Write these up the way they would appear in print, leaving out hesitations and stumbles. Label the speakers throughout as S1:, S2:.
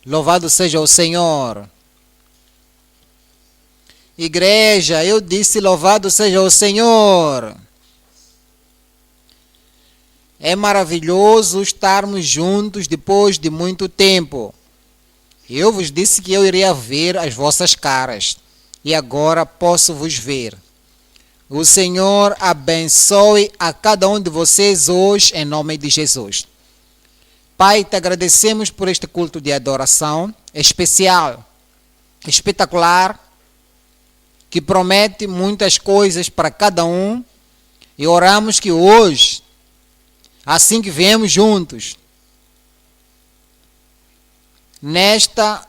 S1: Louvado seja o Senhor. Igreja, eu disse louvado seja o Senhor. É maravilhoso estarmos juntos depois de muito tempo. Eu vos disse que eu iria ver as vossas caras e agora posso vos ver. O Senhor abençoe a cada um de vocês hoje em nome de Jesus. Pai, te agradecemos por este culto de adoração especial, espetacular, que promete muitas coisas para cada um, e oramos que hoje, assim que viemos juntos, nesta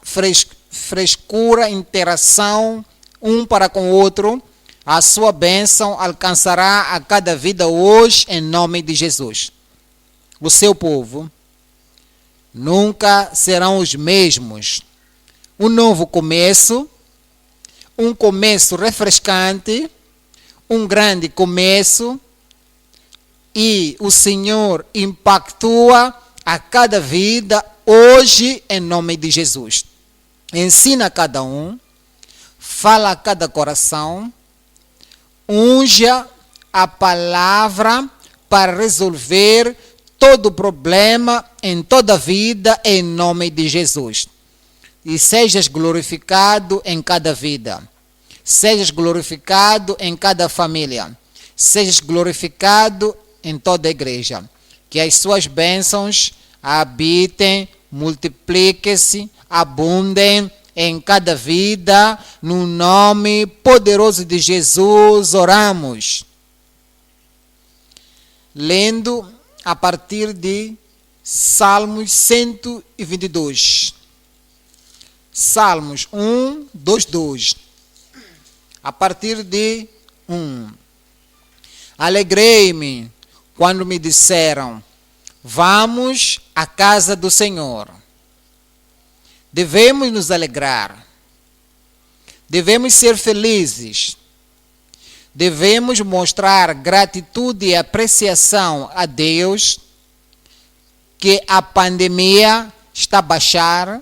S1: frescura, interação um para com o outro, a sua bênção alcançará a cada vida hoje em nome de Jesus. O seu povo nunca serão os mesmos. Um novo começo, um começo refrescante, um grande começo, e o Senhor impactua a cada vida hoje em nome de Jesus. Ensina a cada um, fala a cada coração, unja a palavra para resolver todo problema em toda a vida em nome de Jesus. E sejas glorificado em cada vida. Sejas glorificado em cada família. Sejas glorificado em toda a igreja. Que as suas bênçãos habitem, multipliquem-se, abundem em cada vida. No nome poderoso de Jesus oramos. Lendo a partir de Salmos 122. Salmos 1, 2, 2. A partir de 1. Alegrei-me quando me disseram, vamos à casa do Senhor. Devemos nos alegrar. Devemos ser felizes. Devemos mostrar gratitude e apreciação a Deus que a pandemia está a baixar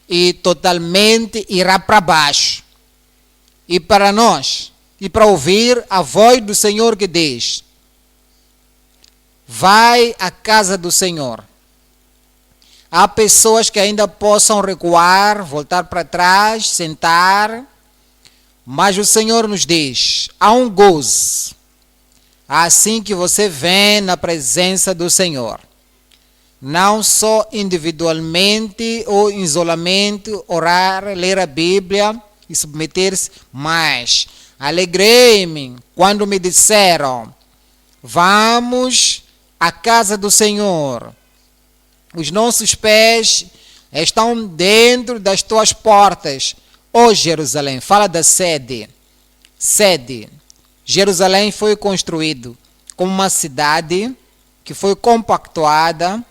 S1: e totalmente irá para baixo. E para nós, e para ouvir a voz do Senhor que diz, vai à casa do Senhor. Há pessoas que ainda possam recuar, voltar para trás, sentar, mas o Senhor nos diz, há um gozo, assim que você vem na presença do Senhor. Não só individualmente ou em isolamento, orar, ler a Bíblia e submeter-se, mas alegrei-me quando me disseram, vamos à casa do Senhor. Os nossos pés estão dentro das tuas portas. Ó Jerusalém, fala da sede. Sede. Jerusalém foi construído como uma cidade que foi compactuada.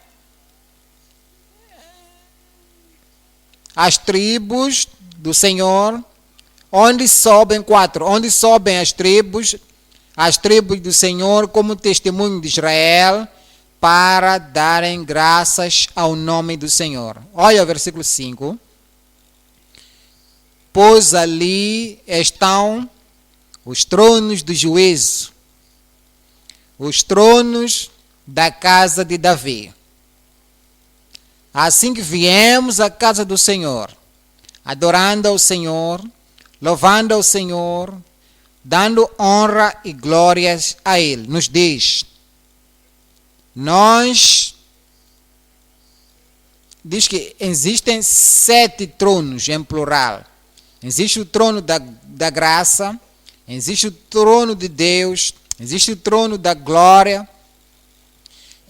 S1: As tribos do Senhor, onde sobem as tribos do Senhor como testemunho de Israel, para darem graças ao nome do Senhor. Olha o versículo 5. Pois ali estão os tronos do juízo, os tronos da casa de Davi. Assim que viemos à casa do Senhor, adorando ao Senhor, louvando ao Senhor, dando honra e glórias a Ele, nos diz, diz que existem 7 tronos em plural. Existe o trono da graça, existe o trono de Deus, existe o trono da glória,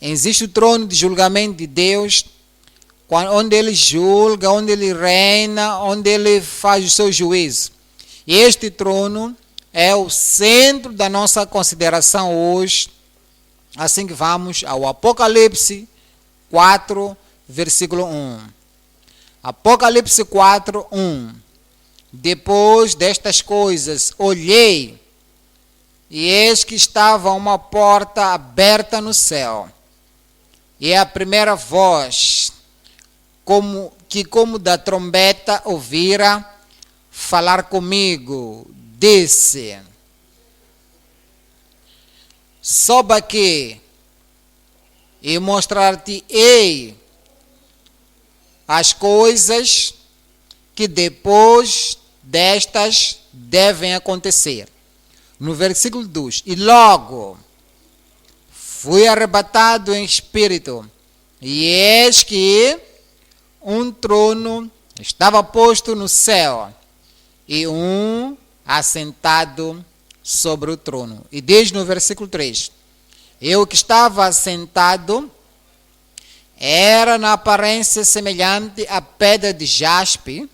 S1: existe o trono de julgamento de Deus, onde Ele julga, onde Ele reina, onde Ele faz o seu juízo. E este trono é o centro da nossa consideração hoje, assim que vamos ao Apocalipse 4, versículo 1. Apocalipse 4, 1. Depois destas coisas, olhei, e eis que estava uma porta aberta no céu. E a primeira voz, como da trombeta ouvira falar comigo, disse: sobe aqui e mostrar-te-ei as coisas que depois destas devem acontecer. No versículo 2: e logo fui arrebatado em espírito, e eis que um trono estava posto no céu, e um assentado sobre o trono. E diz no versículo 3: eu que estava assentado era na aparência semelhante a pedra de jaspe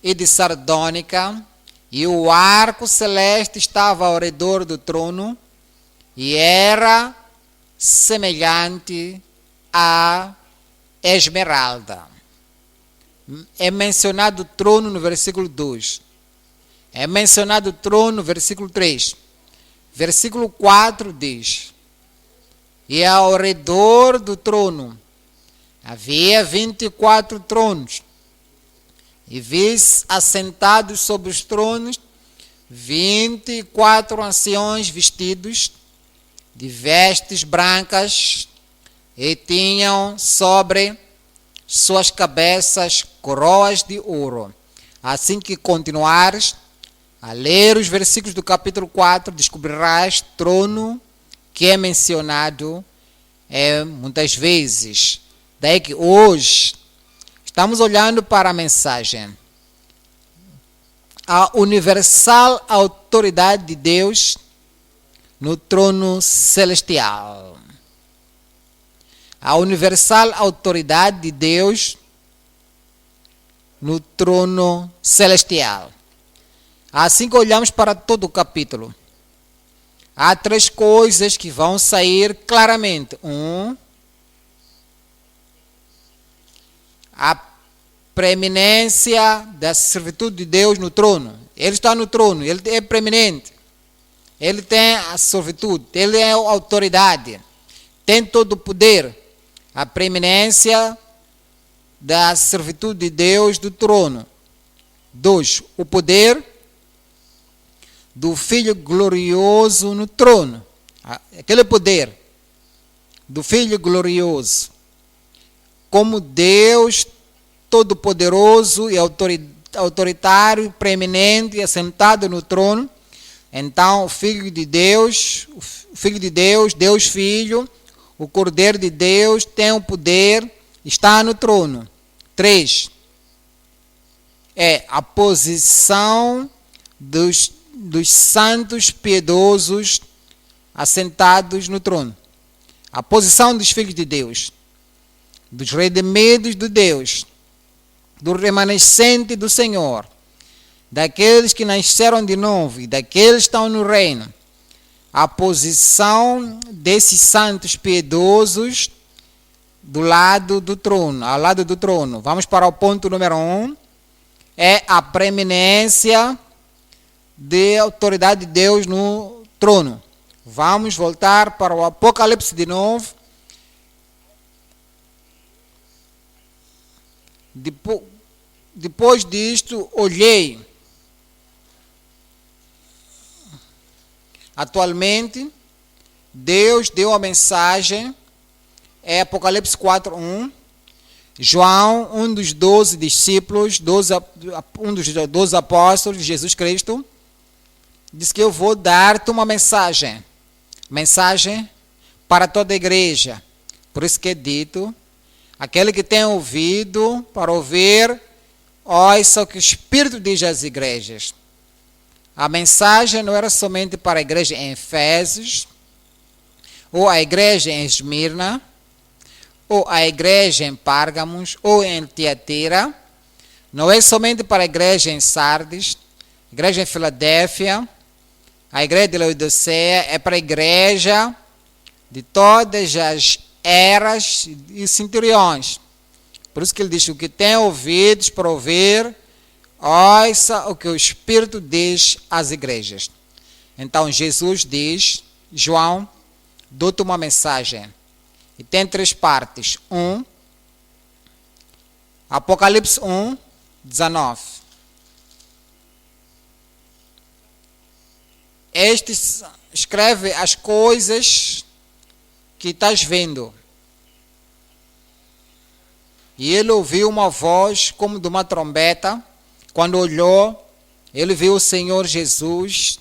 S1: e de sardônica, e o arco celeste estava ao redor do trono, e era semelhante a esmeralda. É mencionado o trono no versículo 2. É mencionado o trono no versículo 3. Versículo 4 diz: e ao redor do trono havia 24 tronos, e vi-se assentados sobre os tronos 24 anciões vestidos de vestes brancas, e tinham sobre suas cabeças coroas de ouro. Assim que continuares a ler os versículos do capítulo 4, descobrirás trono que é mencionado muitas vezes. Daí que hoje estamos olhando para a mensagem: a universal autoridade de Deus no trono celestial. A universal autoridade de Deus no trono celestial. Assim que olhamos para todo o capítulo, há 3 coisas que vão sair claramente. A preeminência da servitude de Deus no trono. Ele está no trono, ele é preeminente. Ele tem a servitude, ele é a autoridade, tem todo o poder. A preeminência da servitude de Deus do trono. 2. O poder do Filho glorioso no trono. Aquele poder do Filho glorioso. Como Deus todo-poderoso e autoritário, preeminente e assentado no trono. Então, o Filho de Deus, Deus Filho, o Cordeiro de Deus, tem o poder, está no trono. 3. É a posição dos santos piedosos assentados no trono. A posição dos filhos de Deus, dos redimidos de Deus, do remanescente do Senhor, daqueles que nasceram de novo e daqueles que estão no reino. A posição desses santos piedosos do lado do trono, ao lado do trono. Vamos para o ponto número 1. É a preeminência de autoridade de Deus no trono. Vamos voltar para o Apocalipse de novo. Depois disto, olhei. Atualmente, Deus deu a mensagem, é Apocalipse 4:1. João, um dos 12 discípulos, um dos 12 apóstolos de Jesus Cristo, diz que eu vou dar-te uma mensagem para toda a igreja. Por isso que é dito: aquele que tem ouvido para ouvir, ouça o que o Espírito diz às igrejas. A mensagem não era somente para a igreja em Efésios, ou a igreja em Esmirna, ou a igreja em Párgamos, ou em Tiatira. Não é somente para a igreja em Sardes, a igreja em Filadélfia, a igreja de Laodiceia. É para a igreja de todas as eras e centuriões. Por isso que ele diz: o que tem ouvidos para ouvir, ouça o que o Espírito diz às igrejas. Então Jesus diz: João, dou-te uma mensagem. E tem 3 partes. Apocalipse 1, 19. Este escreve as coisas que estás vendo. E ele ouviu uma voz como de uma trombeta. Quando olhou, ele viu o Senhor Jesus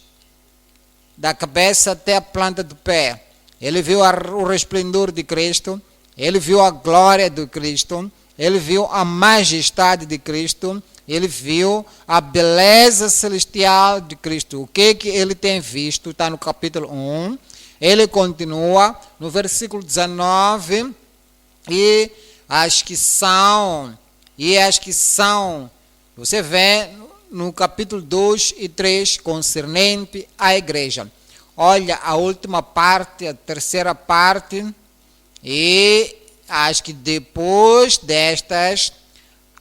S1: da cabeça até a planta do pé. Ele viu o resplendor de Cristo. Ele viu a glória de Cristo. Ele viu a majestade de Cristo. Ele viu a beleza celestial de Cristo. O que ele tem visto? Está no capítulo 1. Ele continua no versículo 19. E as que são, você vê no capítulo 2 e 3, concernente à igreja. Olha a última parte, a terceira parte, e acho que depois destas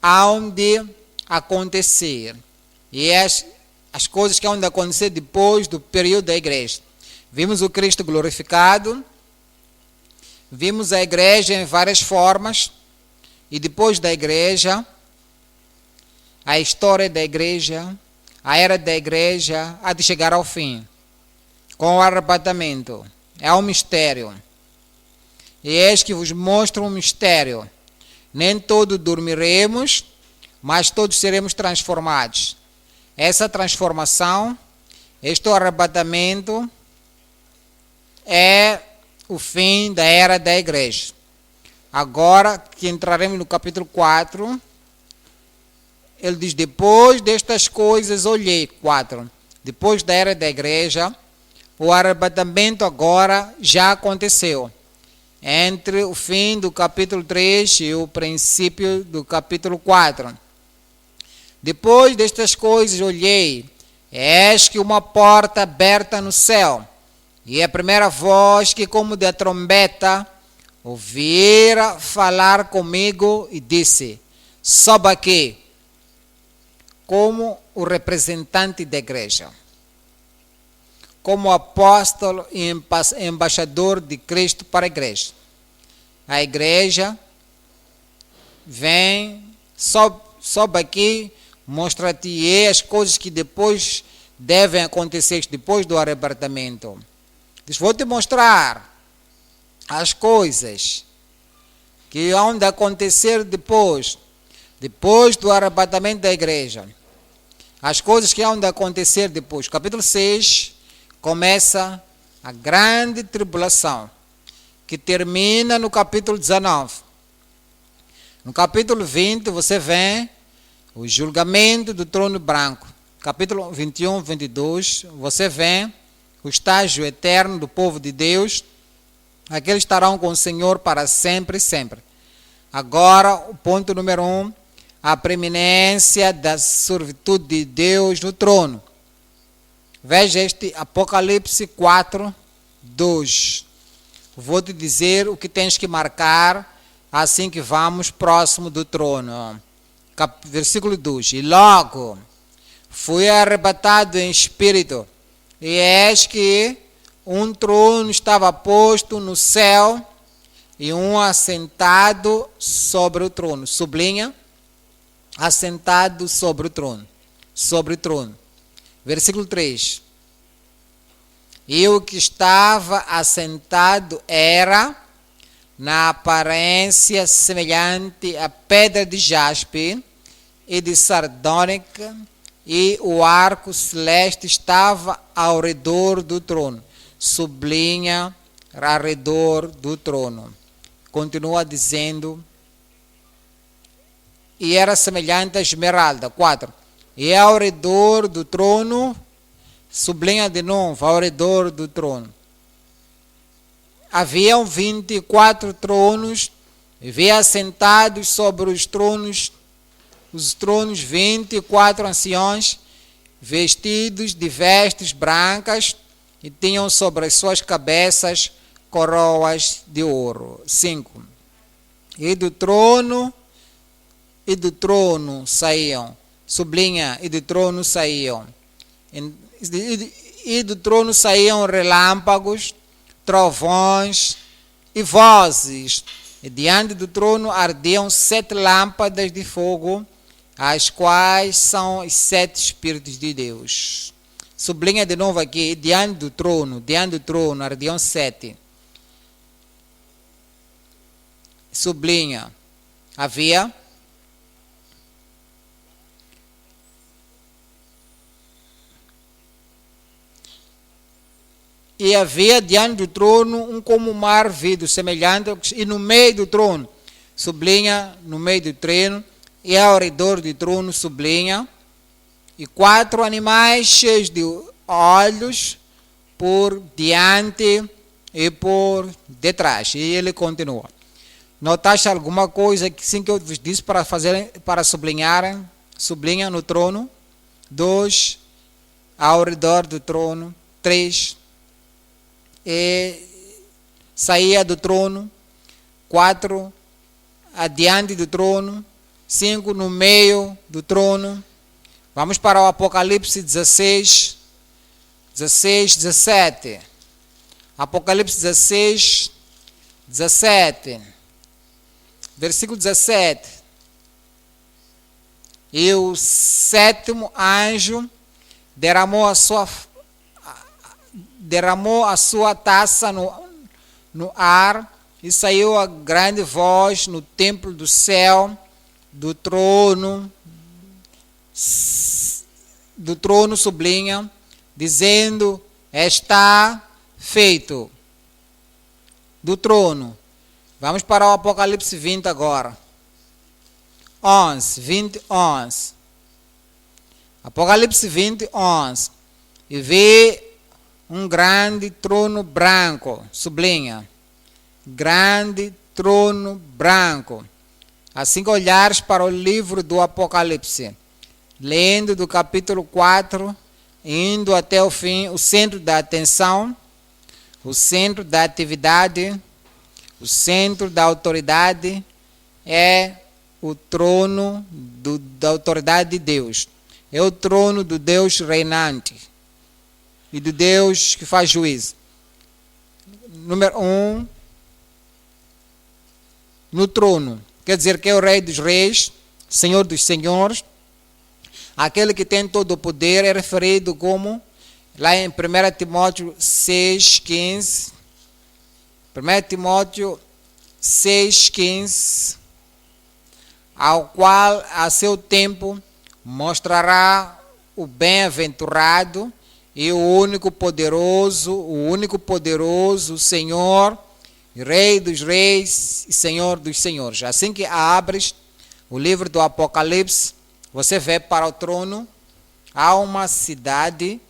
S1: hão de acontecer. E as coisas que hão de acontecer depois do período da igreja. Vimos o Cristo glorificado, vimos a igreja em várias formas, e depois da igreja, a história da igreja, a era da igreja há de chegar ao fim, com o arrebatamento. É um mistério. E eis que vos mostro um mistério. Nem todos dormiremos, mas todos seremos transformados. Essa transformação, este arrebatamento, é o fim da era da igreja. Agora que entraremos no capítulo 4, ele diz, depois destas coisas olhei, 4, depois da era da igreja, o arrebatamento agora já aconteceu. Entre o fim do capítulo 3 e o princípio do capítulo 4. Depois destas coisas olhei, eis que uma porta aberta no céu, e a primeira voz que como de trombeta ouvira falar comigo e disse, sobe aqui, como o representante da igreja, como apóstolo e embaixador de Cristo para a igreja. A igreja vem, sobe aqui, mostra-te as coisas que depois devem acontecer, depois do arrebatamento. Diz, vou te mostrar as coisas que hão de acontecer depois do arrebatamento da igreja. As coisas que hão de acontecer depois. Capítulo 6 começa a grande tribulação, que termina no capítulo 19. No capítulo 20 você vê o julgamento do trono branco. Capítulo 21, 22, você vê o estágio eterno do povo de Deus. Aqueles estarão com o Senhor para sempre e sempre. Agora, o ponto número 1, a preeminência da servitude de Deus no trono. Veja este Apocalipse 4, 2. Vou te dizer o que tens que marcar assim que vamos próximo do trono. Versículo 2. E logo fui arrebatado em espírito, e eis que um trono estava posto no céu, e um assentado sobre o trono. Sublinha, assentado sobre o trono. Sobre o trono. Versículo 3. E o que estava assentado era, na aparência semelhante a pedra de jaspe e de sardônica, e o arco celeste estava ao redor do trono. Sublinha, ao redor do trono. Continua dizendo, e era semelhante a esmeralda. 4. E ao redor do trono, sublinha de novo, ao redor do trono. Haviam 24 tronos, e vi assentados sobre os tronos 24 anciões, vestidos de vestes brancas, e tinham sobre as suas cabeças coroas de ouro. 5. E do trono saíam, sublinha, e do trono saíam, e do trono saíam relâmpagos, trovões e vozes E diante do trono ardiam 7 lâmpadas de fogo, as quais são os 7 Espíritos de Deus. Sublinha de novo aqui, diante do trono ardiam 7. Sublinha, havia diante do trono um como mar vidro, semelhante, e no meio do trono, sublinha, no meio do trono, e ao redor do trono, sublinha, e 4 animais cheios de olhos por diante e por detrás. E ele continua. Notaste alguma coisa que sim que eu vos disse para sublinharem? Sublinha no trono. 2, ao redor do trono. 3, e saía do trono. 4, adiante do trono. 5, no meio do trono. Vamos para o Apocalipse 16, 17. Apocalipse 16, 17. Versículo 17. E o 7º anjo derramou a sua taça no ar, e saiu a grande voz no templo do céu, do trono sublinha, dizendo: está feito. Do trono. Vamos para o Apocalipse 20 agora. 11. Apocalipse 20, 11. E vi um grande trono branco, sublinha, grande trono branco. Assim que olhares para o livro do Apocalipse, lendo do capítulo 4, indo até o fim, o centro da atenção, o centro da atividade, o centro da autoridade é o trono da autoridade de Deus. É o trono do Deus reinante e do Deus que faz juízo. Número 1, no trono. Quer dizer que é o Rei dos Reis, Senhor dos Senhores. Aquele que tem todo o poder é referido como, lá em 1 Timóteo 6,15, 1 Timóteo 6,15, ao qual a seu tempo mostrará o bem-aventurado e o único poderoso Senhor, Rei dos Reis e Senhor dos Senhores. Assim que abres o livro do Apocalipse, você vê para o trono, há uma cidade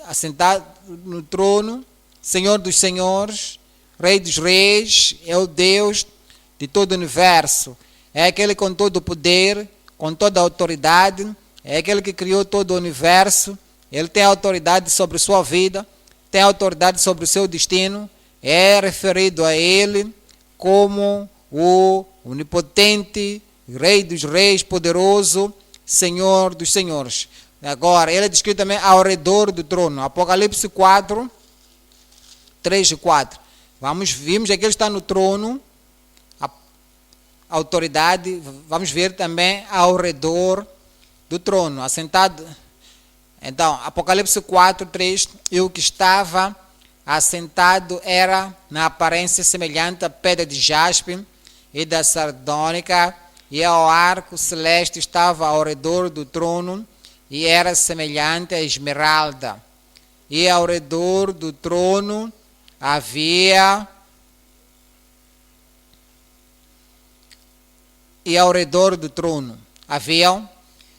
S1: assentada no trono, Senhor dos Senhores, Rei dos Reis, é o Deus de todo o universo. É aquele com todo o poder, com toda a autoridade, é aquele que criou todo o universo. Ele tem autoridade sobre sua vida, tem autoridade sobre o seu destino. É referido a ele como o onipotente, Rei dos Reis, poderoso, Senhor dos Senhores. Agora, ele é descrito também ao redor do trono. Apocalipse 4, 3 e 4. Vimos que ele está no trono, a autoridade. Vamos ver também ao redor do trono, assentado. Então, Apocalipse 4, 3. E o que estava assentado era na aparência semelhante à pedra de jaspe e da sardônica, e ao arco celeste estava ao redor do trono, e era semelhante à esmeralda. E ao redor do trono haviam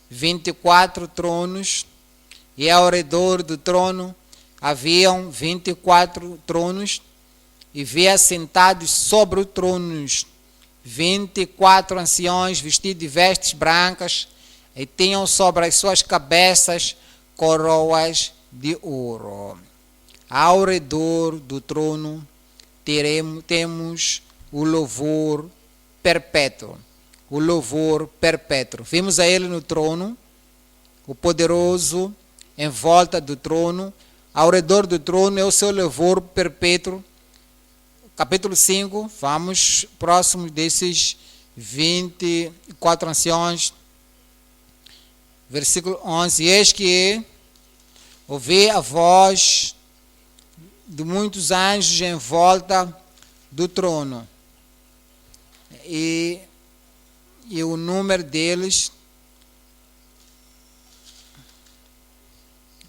S1: 24 tronos, e ao redor do trono haviam 24 tronos, e vi assentados sobre os tronos 24 anciões vestidos de vestes brancas, e tinham sobre as suas cabeças coroas de ouro. Ao redor do trono temos o louvor perpétuo. O louvor perpétuo. Vimos a ele no trono, o poderoso em volta do trono. Ao redor do trono é o seu louvor perpétuo, capítulo 5, vamos próximo desses 24 anciões, versículo 11. Eis que ouvi a voz de muitos anjos em volta do trono, e o número deles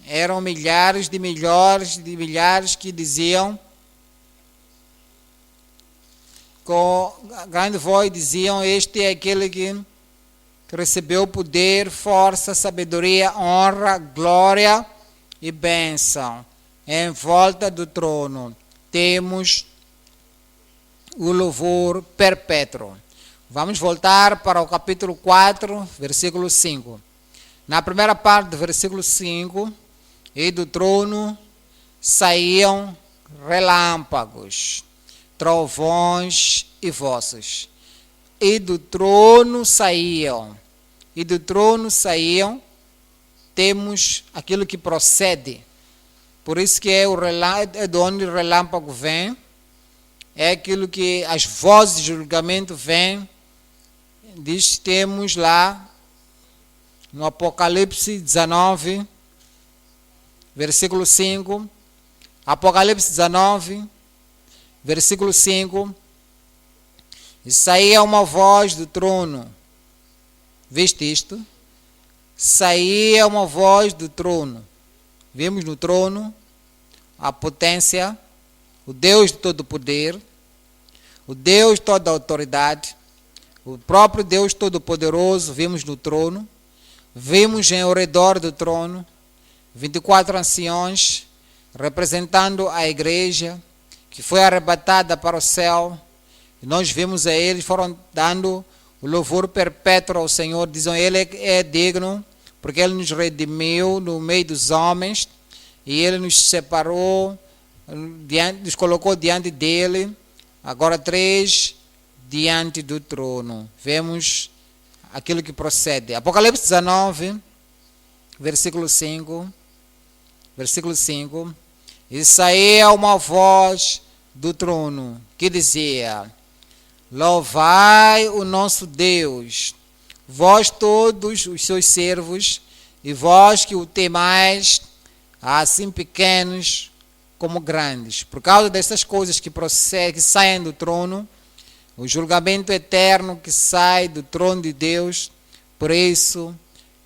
S1: eram milhares de milhares que diziam com grande voz, diziam: este é aquele que recebeu poder, força, sabedoria, honra, glória e bênção. Em volta do trono temos o louvor perpétuo. Vamos voltar para o capítulo 4, versículo 5. Na primeira parte do versículo 5, e do trono saíam relâmpagos, trovões e vozes. E do trono saíam, temos aquilo que procede. Por isso que é de onde o relâmpago vem, é aquilo que as vozes de julgamento vêm. Diz, temos lá no Apocalipse 19, versículo 5, Apocalipse 19, versículo 5, e saía uma voz do trono. Viste isto? Saía uma voz do trono. Vemos no trono a potência, o Deus de todo poder, o Deus de toda autoridade, o próprio Deus Todo-Poderoso. Vimos no trono, vimos ao redor do trono 24 anciões representando a igreja que foi arrebatada para o céu, e nós vimos a eles, foram dando o louvor perpétuo ao Senhor, dizem: Ele é digno, porque Ele nos redimiu no meio dos homens, e Ele nos separou, nos colocou diante dEle. Agora 3 diante do trono. Vemos aquilo que procede. Apocalipse 19, versículo 5. Versículo 5. E saía uma voz do trono que dizia: louvai o nosso Deus, vós todos os seus servos, e vós que o temais, assim pequenos como grandes. Por causa dessas coisas que saem do trono, o julgamento eterno que sai do trono de Deus, por isso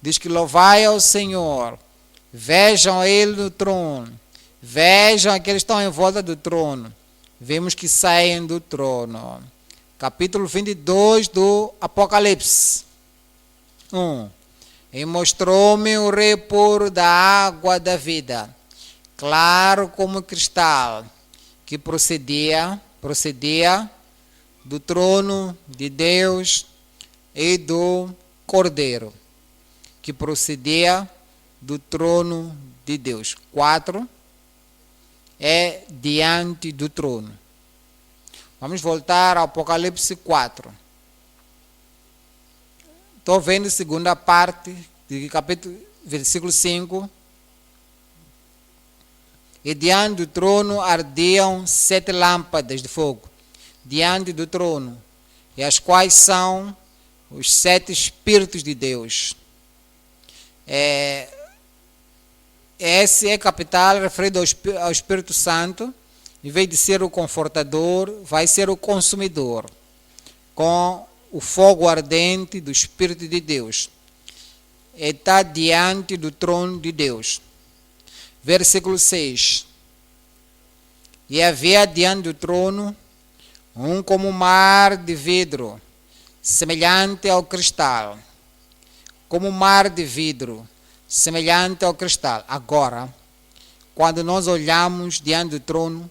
S1: diz que louvai ao Senhor, vejam Ele no trono, vejam aqueles que estão em volta do trono. Vemos que saem do trono. Capítulo 22 do Apocalipse 1. E mostrou-me o repor da água da vida, claro como cristal, que procedia do trono de Deus e do Cordeiro, que procedia do trono de Deus. 4. É diante do trono. Vamos voltar ao Apocalipse 4. Estou vendo a segunda parte do capítulo, versículo 5. E diante do trono ardiam 7 lâmpadas de fogo, diante do trono, e as quais são os 7 Espíritos de Deus. Esse é capital referido ao Espírito Santo. Em vez de ser o confortador, vai ser o consumidor, com o fogo ardente do Espírito de Deus. Está diante do trono de Deus. Versículo 6. E havia diante do trono um como mar de vidro, semelhante ao cristal. Como mar de vidro, semelhante ao cristal. Agora, quando nós olhamos diante do trono,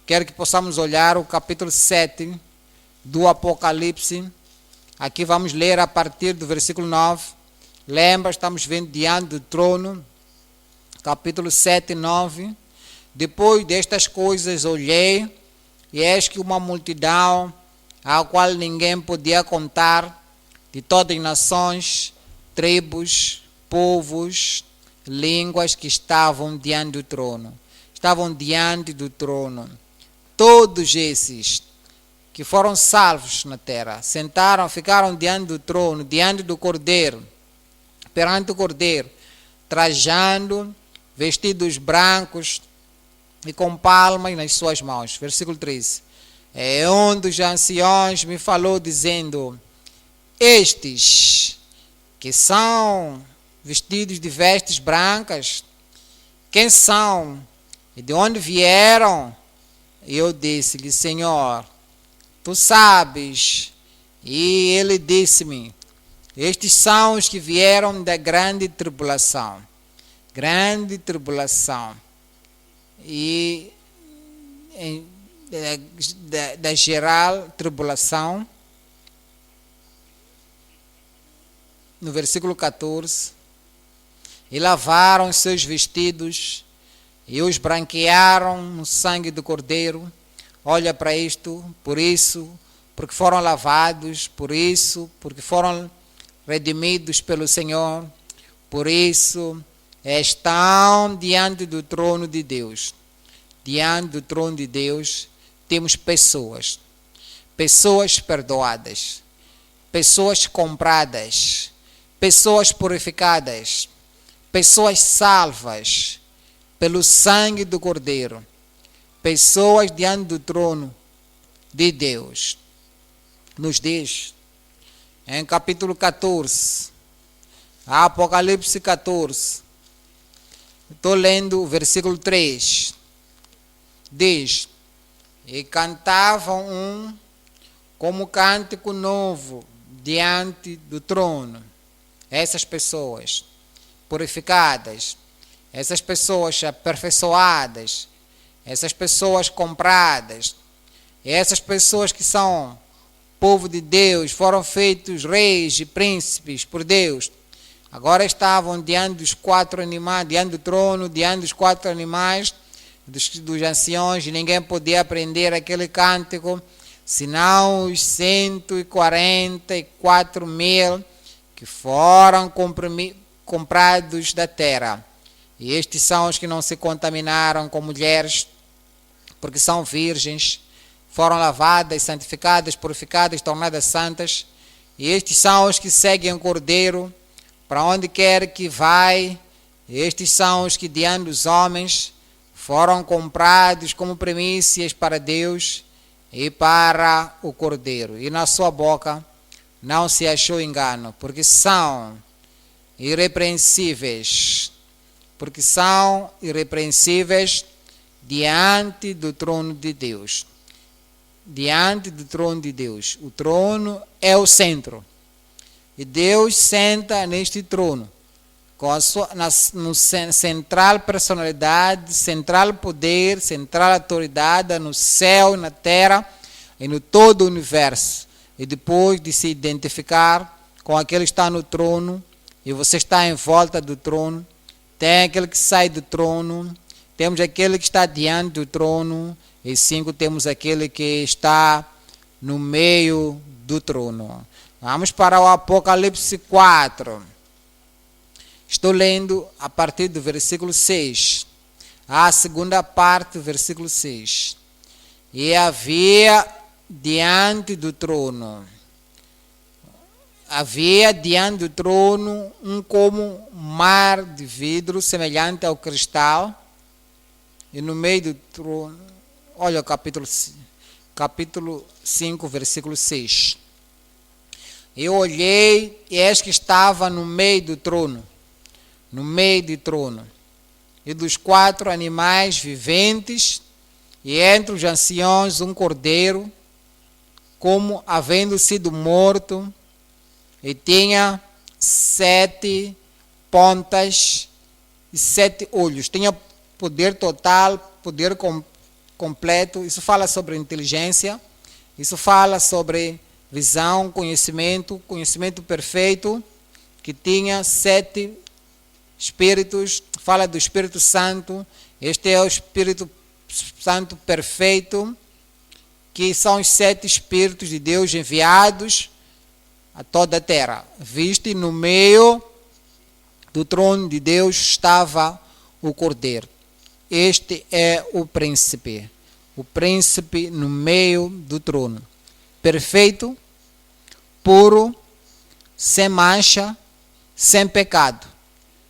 S1: quero que possamos olhar o capítulo 7 do Apocalipse. Aqui vamos ler a partir do versículo 9. Lembra, estamos vendo diante do trono, capítulo 7 e 9. Depois destas coisas olhei, e eis que uma multidão, a qual ninguém podia contar, de todas as nações, tribos, povos, línguas, que estavam diante do trono. Estavam diante do trono. todos esses que foram salvos na terra, ficaram diante do trono, diante do Cordeiro, perante o Cordeiro, trajando vestidos brancos e com palmas nas suas mãos. Versículo 13. É onde os anciões me falou dizendo: estes que são vestidos de vestes brancas, quem são e de onde vieram? E eu disse-lhe: Senhor, tu sabes. E ele disse-me: estes são os que vieram da grande tribulação. Grande tribulação. E da geral tribulação. No versículo 14. E lavaram seus vestidos e os branquearam no sangue do Cordeiro. Olha para isto, por isso, porque foram lavados, por isso, porque foram redimidos pelo Senhor, por isso estão diante do trono de Deus. Diante do trono de Deus temos pessoas perdoadas, pessoas compradas, pessoas purificadas, pessoas salvas pelo sangue do Cordeiro, pessoas diante do trono de Deus. Nos diz, em capítulo 14, Apocalipse 14, estou lendo o versículo 3, diz: e cantavam como cântico novo diante do trono. Essas pessoas purificadas, essas pessoas aperfeiçoadas, essas pessoas compradas, essas pessoas que são povo de Deus, foram feitos reis e príncipes por Deus, agora estavam diante dos 4 animais, diante do trono, diante dos 4 animais, dos anciões, e ninguém podia aprender aquele cântico, senão os 144.000 que foram comprados da terra. E estes são os que não se contaminaram com mulheres, porque são virgens, foram lavadas, santificadas, purificadas, tornadas santas. E estes são os que seguem o Cordeiro para onde quer que vai. E estes são os que diante dos homens foram comprados como primícias para Deus e para o Cordeiro. E na sua boca não se achou engano, porque são irrepreensíveis. Porque são irrepreensíveis diante do trono de Deus. Diante do trono de Deus. O trono é o centro. E Deus senta neste trono, com a sua, no central personalidade, central poder, central autoridade no céu, na terra e no todo o universo. E depois de se identificar com aquele que está no trono, e você está em volta do trono, tem aquele que sai do trono, temos aquele que está diante do trono, e 5 temos aquele que está no meio do trono. Vamos para o Apocalipse 4. Estou lendo a partir do versículo 6. A segunda parte do versículo 6. E havia diante do trono. Havia diante do trono como mar de vidro semelhante ao cristal. E no meio do trono, olha o capítulo 5, versículo 6. Eu olhei e eis que estava no meio do trono. No meio do trono. E dos 4 animais viventes, e entre os anciões um cordeiro, como havendo sido morto, e tinha 7 pontas e 7 olhos. Tinha poder total, poder completo. Isso fala sobre inteligência, isso fala sobre visão, conhecimento perfeito, que tinha 7 espíritos, fala do Espírito Santo. Este é o Espírito Santo perfeito, que são os 7 Espíritos de Deus enviados a toda a terra. Viste, no meio do trono de Deus estava o Cordeiro. Este é o príncipe. o príncipe no meio do trono, perfeito, puro, sem mancha, sem pecado.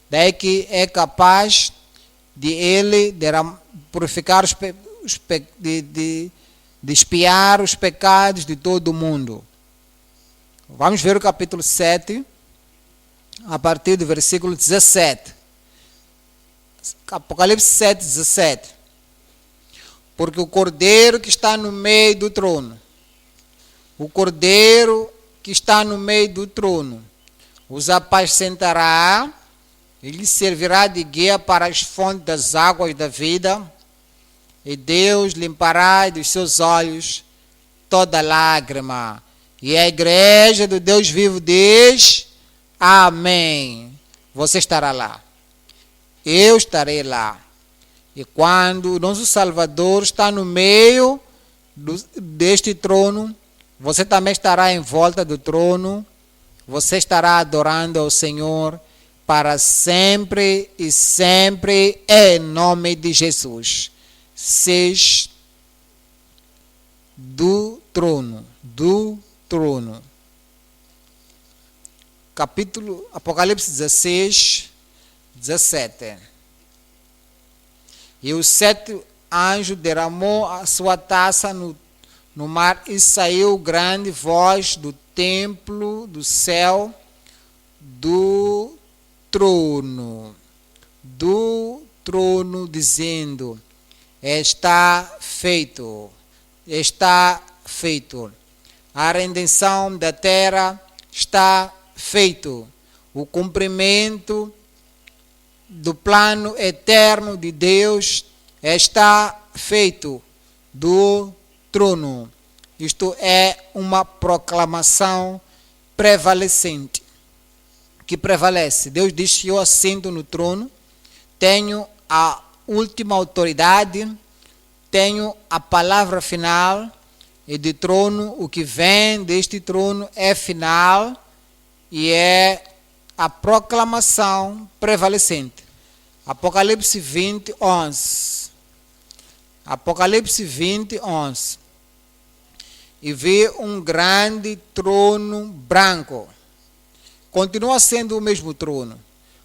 S1: Daí que é capaz de ele purificar de expiar os pecados de todo o mundo. Vamos ver o capítulo 7, a partir do versículo 17. Apocalipse 7, 17. Porque o Cordeiro que está no meio do trono, o Cordeiro que está no meio do trono, os apacentará, ele servirá de guia para as fontes das águas da vida, e Deus limpará dos seus olhos toda lágrima. E a igreja do Deus vivo diz: amém. Você estará lá. Eu estarei lá. E quando o nosso Salvador está no meio deste trono, você também estará em volta do trono. Você estará adorando ao Senhor para sempre e sempre, em nome de Jesus. 6. Do trono. Capítulo Apocalipse 16, 17. E o sétimo anjo derramou a sua taça no mar, e saiu grande voz do templo do céu, do trono, dizendo: está feito. A redenção da terra está feito. O cumprimento do plano eterno de Deus está feito do trono. Isto é uma proclamação prevalecente, que prevalece. Deus diz que eu assento no trono, tenho a última autoridade, tenho a palavra final, e de trono, o que vem deste trono é final, e é a proclamação prevalecente. Apocalipse 20, 11. Apocalipse 20, 11. E vi um grande trono branco. Continua sendo o mesmo trono,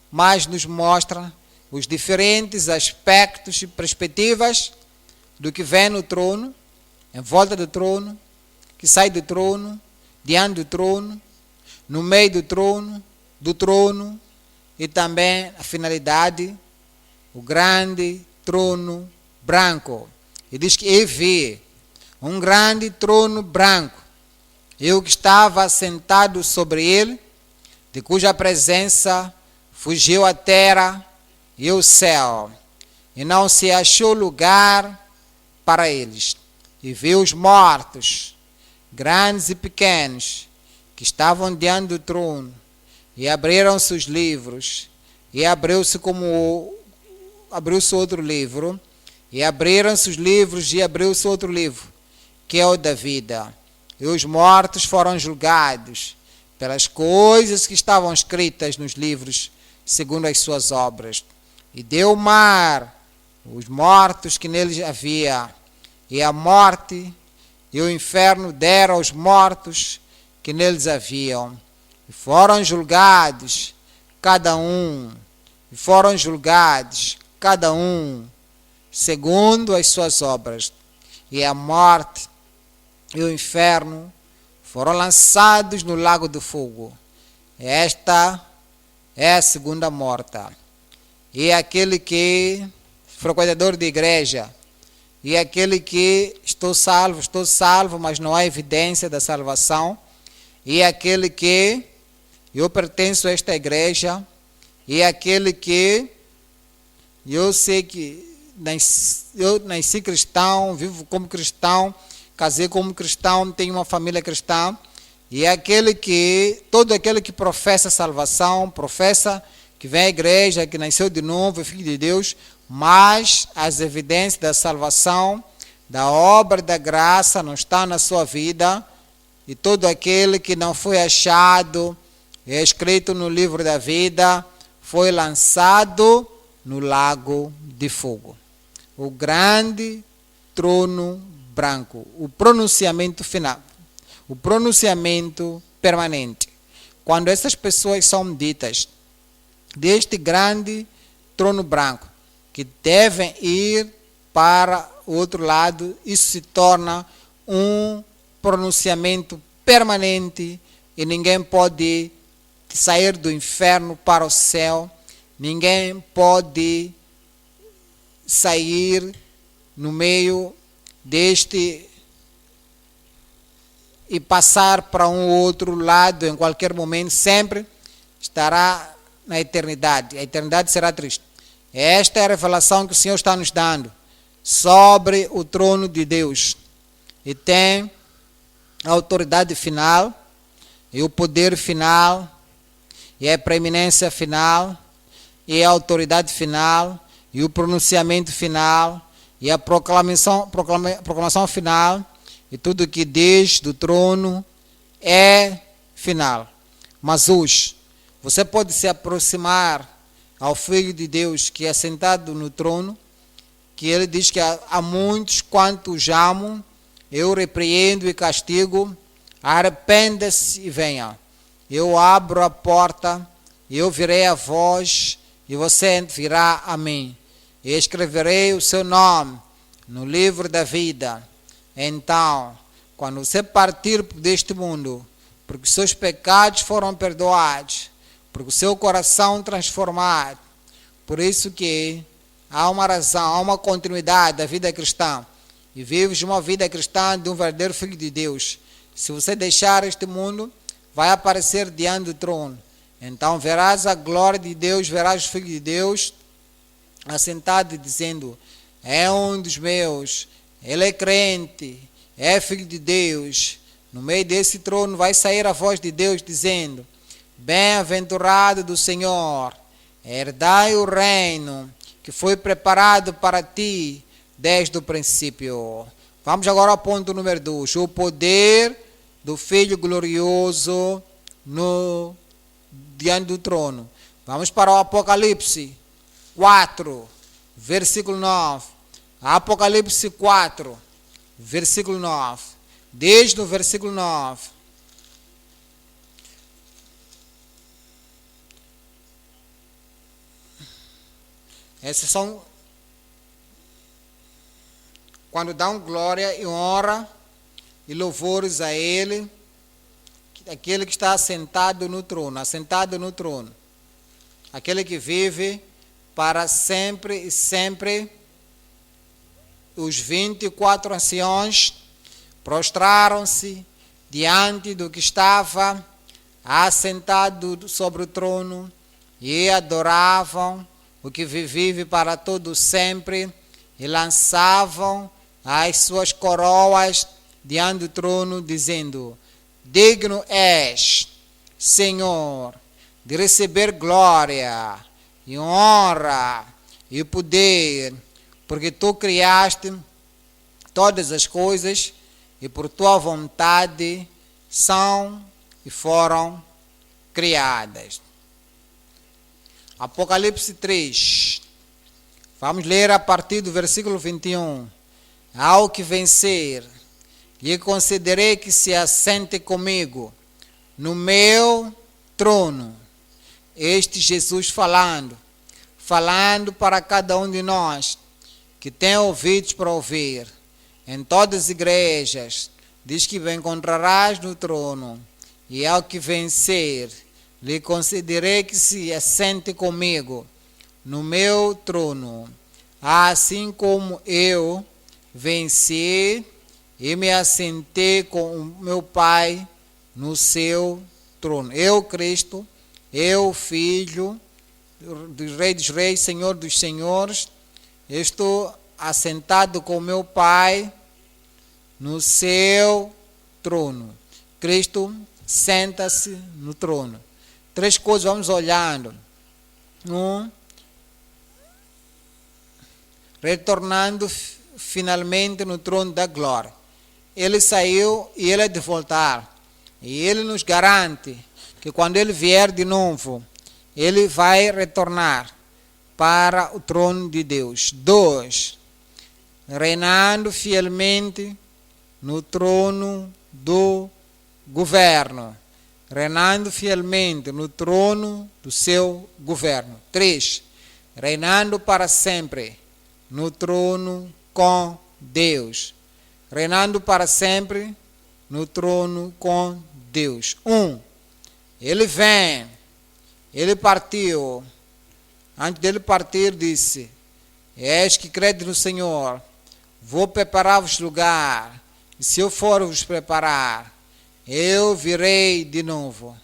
S1: mas nos mostra os diferentes aspectos e perspectivas do que vem no trono, em volta do trono, que sai do trono, diante do trono, no meio do trono, e também a finalidade, o grande trono branco. E diz que eu vi um grande trono branco, e o que estava sentado sobre ele, de cuja presença fugiu a terra e o céu, e não se achou lugar para eles. E viu os mortos, grandes e pequenos, que estavam diante do trono, e abriram-se os livros, e abriu-se outro livro, e abriram-se os livros, e abriu-se outro livro, que é o da vida. E os mortos foram julgados pelas coisas que estavam escritas nos livros, segundo as suas obras. E deu o mar os mortos que neles havia, e a morte e o inferno deram aos mortos que neles haviam, e foram julgados cada um, segundo as suas obras. E a morte e o inferno foram lançados no lago do fogo. Esta é a segunda morte. E aquele que, frequentador de igreja, e aquele que estou salvo, mas não há evidência da salvação, e aquele que eu pertenço a esta igreja, e aquele que eu sei que eu nasci cristão, vivo como cristão, casei como cristão, tenho uma família cristã, e todo aquele que professa salvação, professa que vem à igreja, que nasceu de novo, é filho de Deus, mas as evidências da salvação, da obra da graça não estão na sua vida, e todo aquele que não foi achado, é escrito no livro da vida, foi lançado no lago de fogo. O grande trono branco. O pronunciamento final. O pronunciamento permanente. Quando essas pessoas são ditas deste grande trono branco, que devem ir para o outro lado, isso se torna um pronunciamento permanente e ninguém pode sair do inferno para o céu, ninguém pode sair no meio deste e passar para um outro lado em qualquer momento, sempre estará na eternidade. A eternidade será triste. Esta é a revelação que o Senhor está nos dando sobre o trono de Deus. E tem a autoridade final, e o poder final, e a preeminência final, e a autoridade final, e o pronunciamento final, e a proclamação final, e tudo que diz do trono é final. Mas hoje, você pode se aproximar ao Filho de Deus que é sentado no trono, que ele diz que há muitos quantos amam, eu repreendo e castigo, arrependa-se e venha. Eu abro a porta, eu virei a vós, e você virá a mim. E escreverei o seu nome no livro da vida. Então, quando você partir deste mundo, porque seus pecados foram perdoados, porque o seu coração transformado, por isso que há uma razão, há uma continuidade da vida cristã, e vives uma vida cristã de um verdadeiro filho de Deus. Se você deixar este mundo, vai aparecer diante do trono. Então verás a glória de Deus, verás o Filho de Deus assentado dizendo, é um dos meus, ele é crente, é filho de Deus. No meio desse trono vai sair a voz de Deus dizendo, bem-aventurado do Senhor, herdai o reino que foi preparado para ti desde o princípio. Vamos agora ao ponto número 2, o poder do Filho glorioso diante do trono. Vamos para o Apocalipse 4, versículo 9. Apocalipse 4, versículo 9. Desde o versículo 9. Esses são quando dão glória e honra e louvores a Ele, aquele que está assentado no trono, aquele que vive para sempre e sempre. Os 24 anciões prostraram-se diante do que estava assentado sobre o trono e adoravam o que vive para todo sempre e lançavam as suas coroas diante do trono, dizendo, digno és, Senhor, de receber glória e honra e poder, porque tu criaste todas as coisas e por tua vontade são e foram criadas. Apocalipse 3. Vamos ler a partir do versículo 21. Ao que vencer, lhe concederei que se assente comigo no meu trono. Este Jesus falando para cada um de nós que tem ouvidos para ouvir. Em todas as igrejas, diz que me encontrarás no trono, e ao que vencer, lhe concederei que se assente comigo no meu trono, assim como eu venci e me assentei com o meu Pai no seu trono. Eu, Cristo, eu, Filho do Rei dos Reis, Senhor dos Senhores, estou assentado com o meu Pai no seu trono. Cristo senta-se no trono. 3 coisas vamos olhando. 1, retornando finalmente no trono da glória. Ele saiu e ele é de voltar. E ele nos garante que quando ele vier de novo, ele vai retornar para o trono de Deus. 2, reinando fielmente no trono do governo. Reinando fielmente no trono do seu governo. 3. Reinando para sempre no trono com Deus. Reinando para sempre no trono com Deus. 1. Ele vem. Ele partiu. Antes dele partir, disse: és que crede no Senhor, vou preparar-vos lugar. E se eu for vos preparar, eu virei de novo.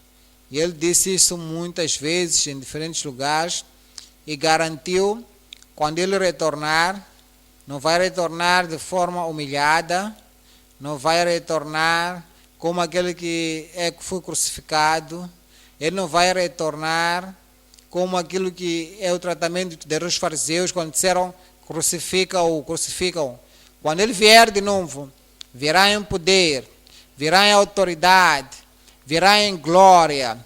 S1: E ele disse isso muitas vezes em diferentes lugares e garantiu, quando ele retornar, não vai retornar de forma humilhada, não vai retornar como aquele que foi crucificado, ele não vai retornar como aquilo que é o tratamento dos fariseus quando disseram crucificam-o, crucificam-o. Quando ele vier de novo, virá em poder, virá em autoridade, virá em glória,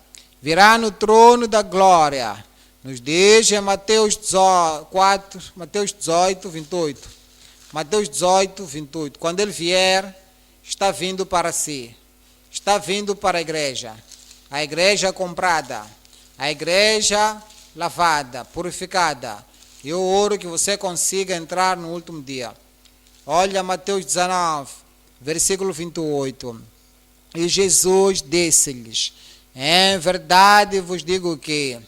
S1: virá no trono da glória. Nos diz em Mateus 18, 28. Mateus 18, 28. Quando ele vier, está vindo para si. Está vindo para a igreja comprada, a igreja lavada, purificada. E eu oro que você consiga entrar no último dia. Olha Mateus 19, versículo 28. E Jesus disse-lhes: em verdade vos digo que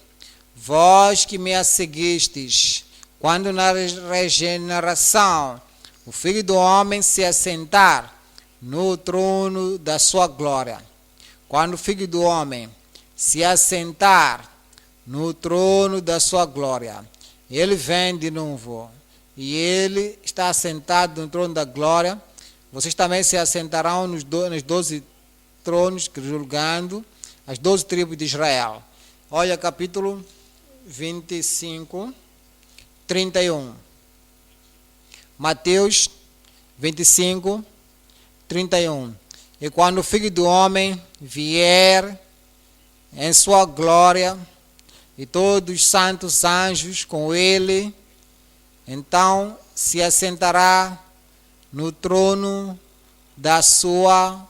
S1: vós que me seguistes, quando na regeneração o Filho do Homem se assentar no trono da sua glória, quando o Filho do Homem se assentar no trono da sua glória, ele vem de novo e ele está assentado no trono da glória. Vocês também se assentarão nos 12 tronos, julgando as 12 tribos de Israel. Olha capítulo 25, 31. Mateus 25, 31. E quando o Filho do Homem vier em sua glória e todos os santos anjos com ele, então se assentará no trono da sua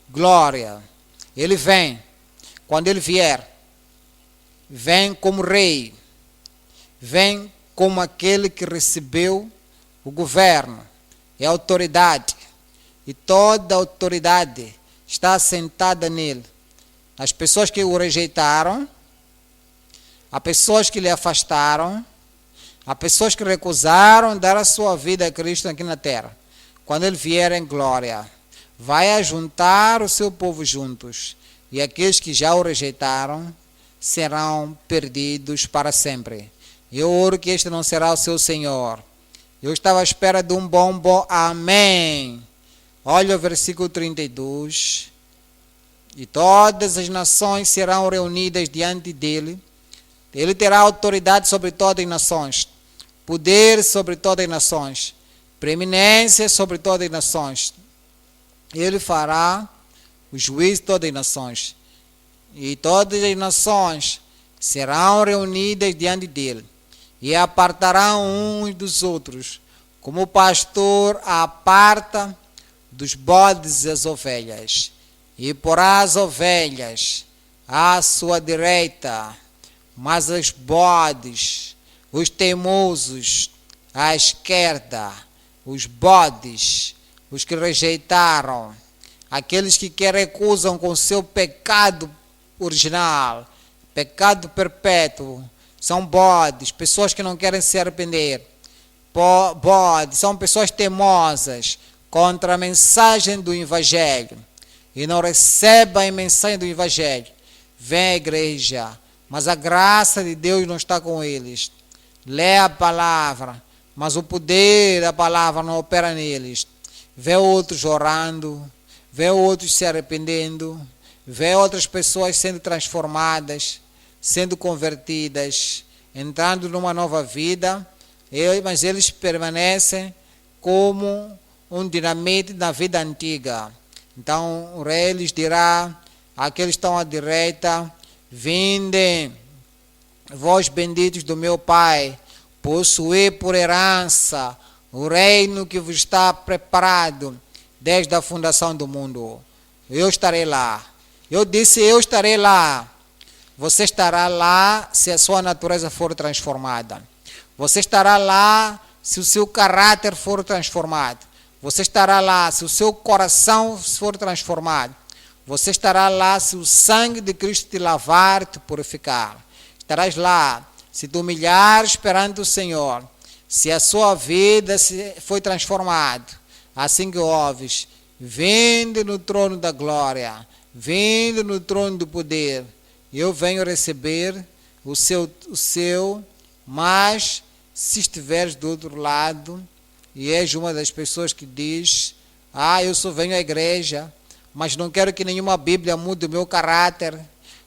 S1: glória. Ele vem. Quando ele vier, vem como rei, vem como aquele que recebeu o governo e a autoridade, e toda a autoridade está assentada nele. As pessoas que o rejeitaram, as pessoas que lhe afastaram, as pessoas que recusaram dar a sua vida a Cristo aqui na terra, quando ele vier em glória, vai ajuntar o seu povo juntos, e aqueles que já o rejeitaram serão perdidos para sempre. Eu oro que este não será o seu Senhor. Eu estava à espera de um bom amém. Olha o versículo 32. E todas as nações serão reunidas diante dele. Ele terá autoridade sobre todas as nações, poder sobre todas as nações, preeminência sobre todas as nações. Ele fará o juízo de todas as nações. E todas as nações serão reunidas diante dele. E apartarão uns dos outros, como o pastor aparta dos bodes as ovelhas. E porá as ovelhas à sua direita, mas os bodes, os teimosos, à esquerda. Os bodes, os que rejeitaram, aqueles que recusam com seu pecado original, pecado perpétuo, são bodes, pessoas que não querem se arrepender. Bodes são pessoas teimosas contra a mensagem do Evangelho e não recebem a mensagem do Evangelho. Vem à igreja, mas a graça de Deus não está com eles. Lê a palavra, mas o poder da palavra não opera neles. Vê outros orando, vê outros se arrependendo, vê outras pessoas sendo transformadas, sendo convertidas, entrando numa nova vida, mas eles permanecem como um dinamite na vida antiga. Então o rei lhes dirá, aqueles que estão à direita: vinde, vós benditos do meu Pai, possuí por herança o reino que vos está preparado desde a fundação do mundo. Eu estarei lá. Eu disse, eu estarei lá. Você estará lá se a sua natureza for transformada. Você estará lá se o seu caráter for transformado. Você estará lá se o seu coração for transformado. Você estará lá se o sangue de Cristo te lavar, te purificar. Estarás lá se te humilhares perante o Senhor. Se a sua vida foi transformada. Assim que ouves, vindo no trono da glória, vindo no trono do poder, eu venho receber o seu, mas se estiveres do outro lado e és uma das pessoas que diz, eu só venho à igreja, mas não quero que nenhuma Bíblia mude o meu caráter,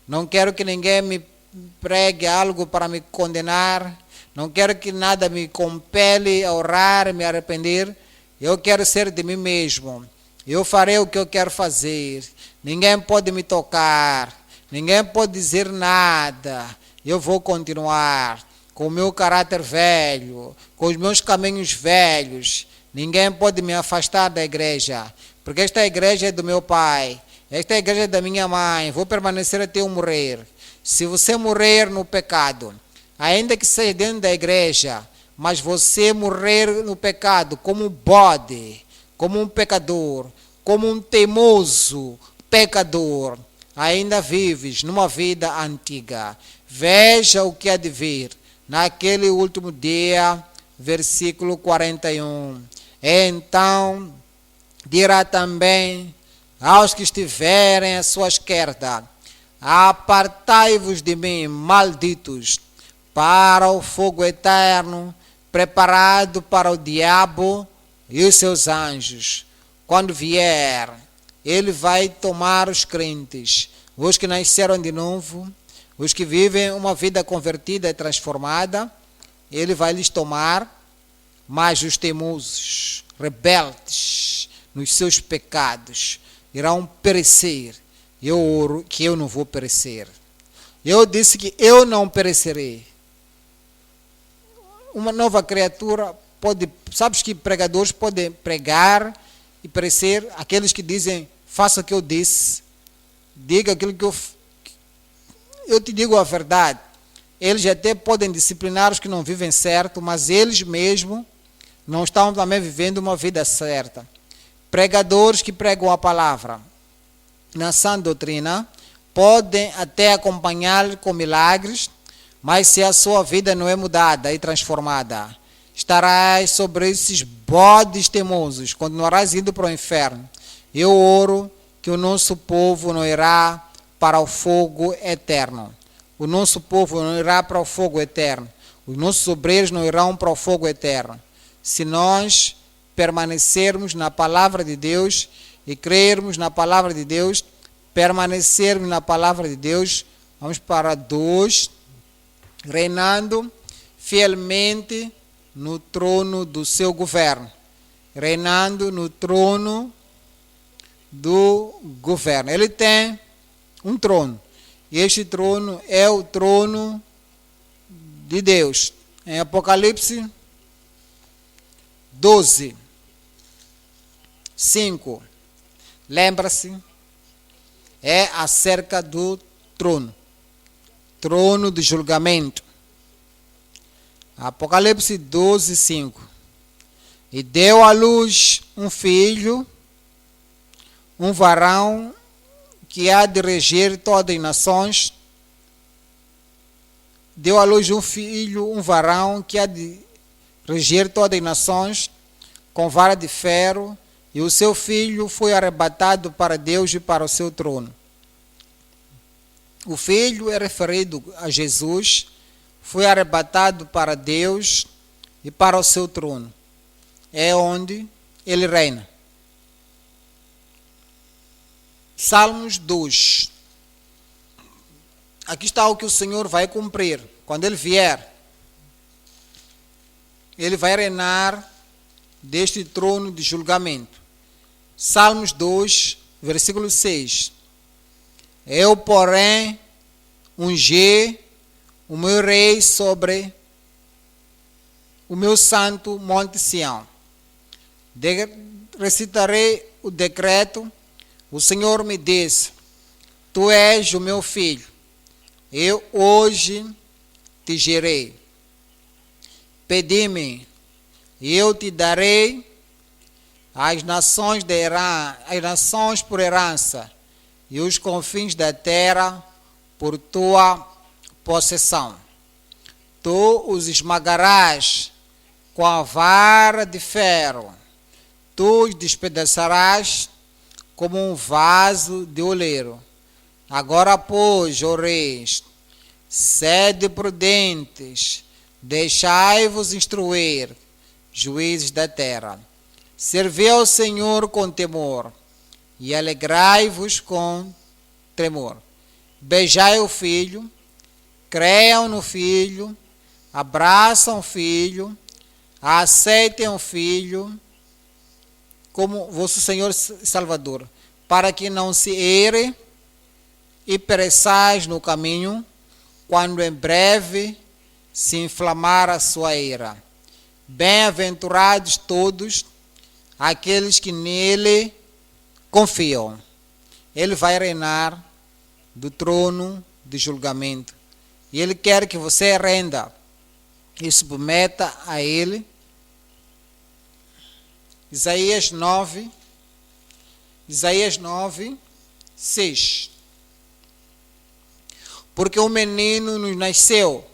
S1: não quero que ninguém me pregue algo para me condenar, não quero que nada me compele a orar, me arrepender, eu quero ser de mim mesmo, eu farei o que eu quero fazer, ninguém pode me tocar, ninguém pode dizer nada, eu vou continuar com o meu caráter velho, com os meus caminhos velhos, ninguém pode me afastar da igreja, porque esta igreja é do meu pai, esta igreja é da minha mãe, vou permanecer até eu morrer. Se você morrer no pecado, ainda que seja dentro da igreja, mas você morrer no pecado como um bode, como um pecador, como um teimoso pecador, ainda vives numa vida antiga. Veja o que há de vir naquele último dia, versículo 41. Então dirá também aos que estiverem à sua esquerda, apartai-vos de mim, malditos, para o fogo eterno, preparado para o diabo e os seus anjos. Quando vier, ele vai tomar os crentes, os que nasceram de novo, os que vivem uma vida convertida e transformada, ele vai lhes tomar, mas os teimosos, rebeldes nos seus pecados, irão perecer. Eu oro que eu não vou perecer. Eu disse que eu não perecerei. Uma nova criatura pode, sabes que pregadores podem pregar e perecer, aqueles que dizem, faça o que eu disse, diga aquilo que eu te digo a verdade. Eles até podem disciplinar os que não vivem certo, mas eles mesmos não estão também vivendo uma vida certa. Pregadores que pregam a palavra na sã doutrina podem até acompanhar com milagres, mas se a sua vida não é mudada e transformada, estarás sobre esses bodes teimosos, continuarás indo para o inferno. Eu oro que o nosso povo não irá para o fogo eterno. O nosso povo não irá para o fogo eterno. Os nossos obreiros não irão para o fogo eterno. Se nós permanecermos na palavra de Deus e crermos na palavra de Deus, permanecermos na palavra de Deus, vamos para 2, reinando fielmente no trono do seu governo. Reinando no trono do governo. Ele tem um trono. E este trono é o trono de Deus. Em Apocalipse 12, 5. Lembra-se? É acerca do trono. Trono de julgamento. Apocalipse 12, 5. E deu à luz um filho, um varão, que há de reger todas as nações. Deu à luz um filho, um varão, que há de reger todas as nações, com vara de ferro, e o seu filho foi arrebatado para Deus e para o seu trono. O filho é referido a Jesus, foi arrebatado para Deus e para o seu trono. É onde ele reina. Salmos 2. Aqui está o que o Senhor vai cumprir. Quando ele vier, ele vai reinar deste trono de julgamento. Salmos 2, versículo 6. Eu, porém, ungi o meu rei sobre o meu santo monte Sião. Recitarei o decreto. O Senhor me disse: tu és o meu filho, eu hoje te gerei. Pedi-me, e eu te darei as nações por herança, e os confins da terra por tua possessão. Tu os esmagarás com a vara de ferro, tu os despedaçarás como um vaso de oleiro. Agora, pois, ó reis, sede prudentes, deixai-vos instruir, juízes da terra. Servi ao Senhor com temor, e alegrai-vos com tremor. Beijai o Filho, creiam no Filho, abraçam o Filho, aceitem o Filho como vosso Senhor e Salvador, para que não se ere e pereçais no caminho, quando em breve se inflamar a sua ira. Bem-aventurados todos aqueles que nele confiam. Ele vai reinar do trono de julgamento. E ele quer que você renda e submeta a ele. Isaías 9, 6. Porque um menino nos nasceu,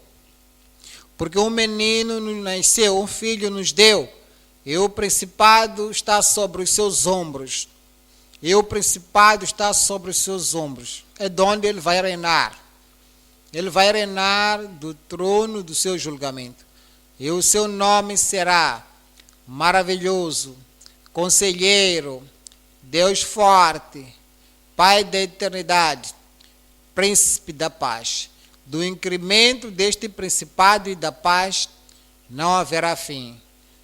S1: um filho nos deu, e o principado está sobre os seus ombros. É de onde ele vai reinar. Ele vai reinar do trono do seu julgamento. E o seu nome será Maravilhoso, Conselheiro, Deus Forte, Pai da Eternidade, Príncipe da Paz. Do incremento deste principado e da paz não haverá fim.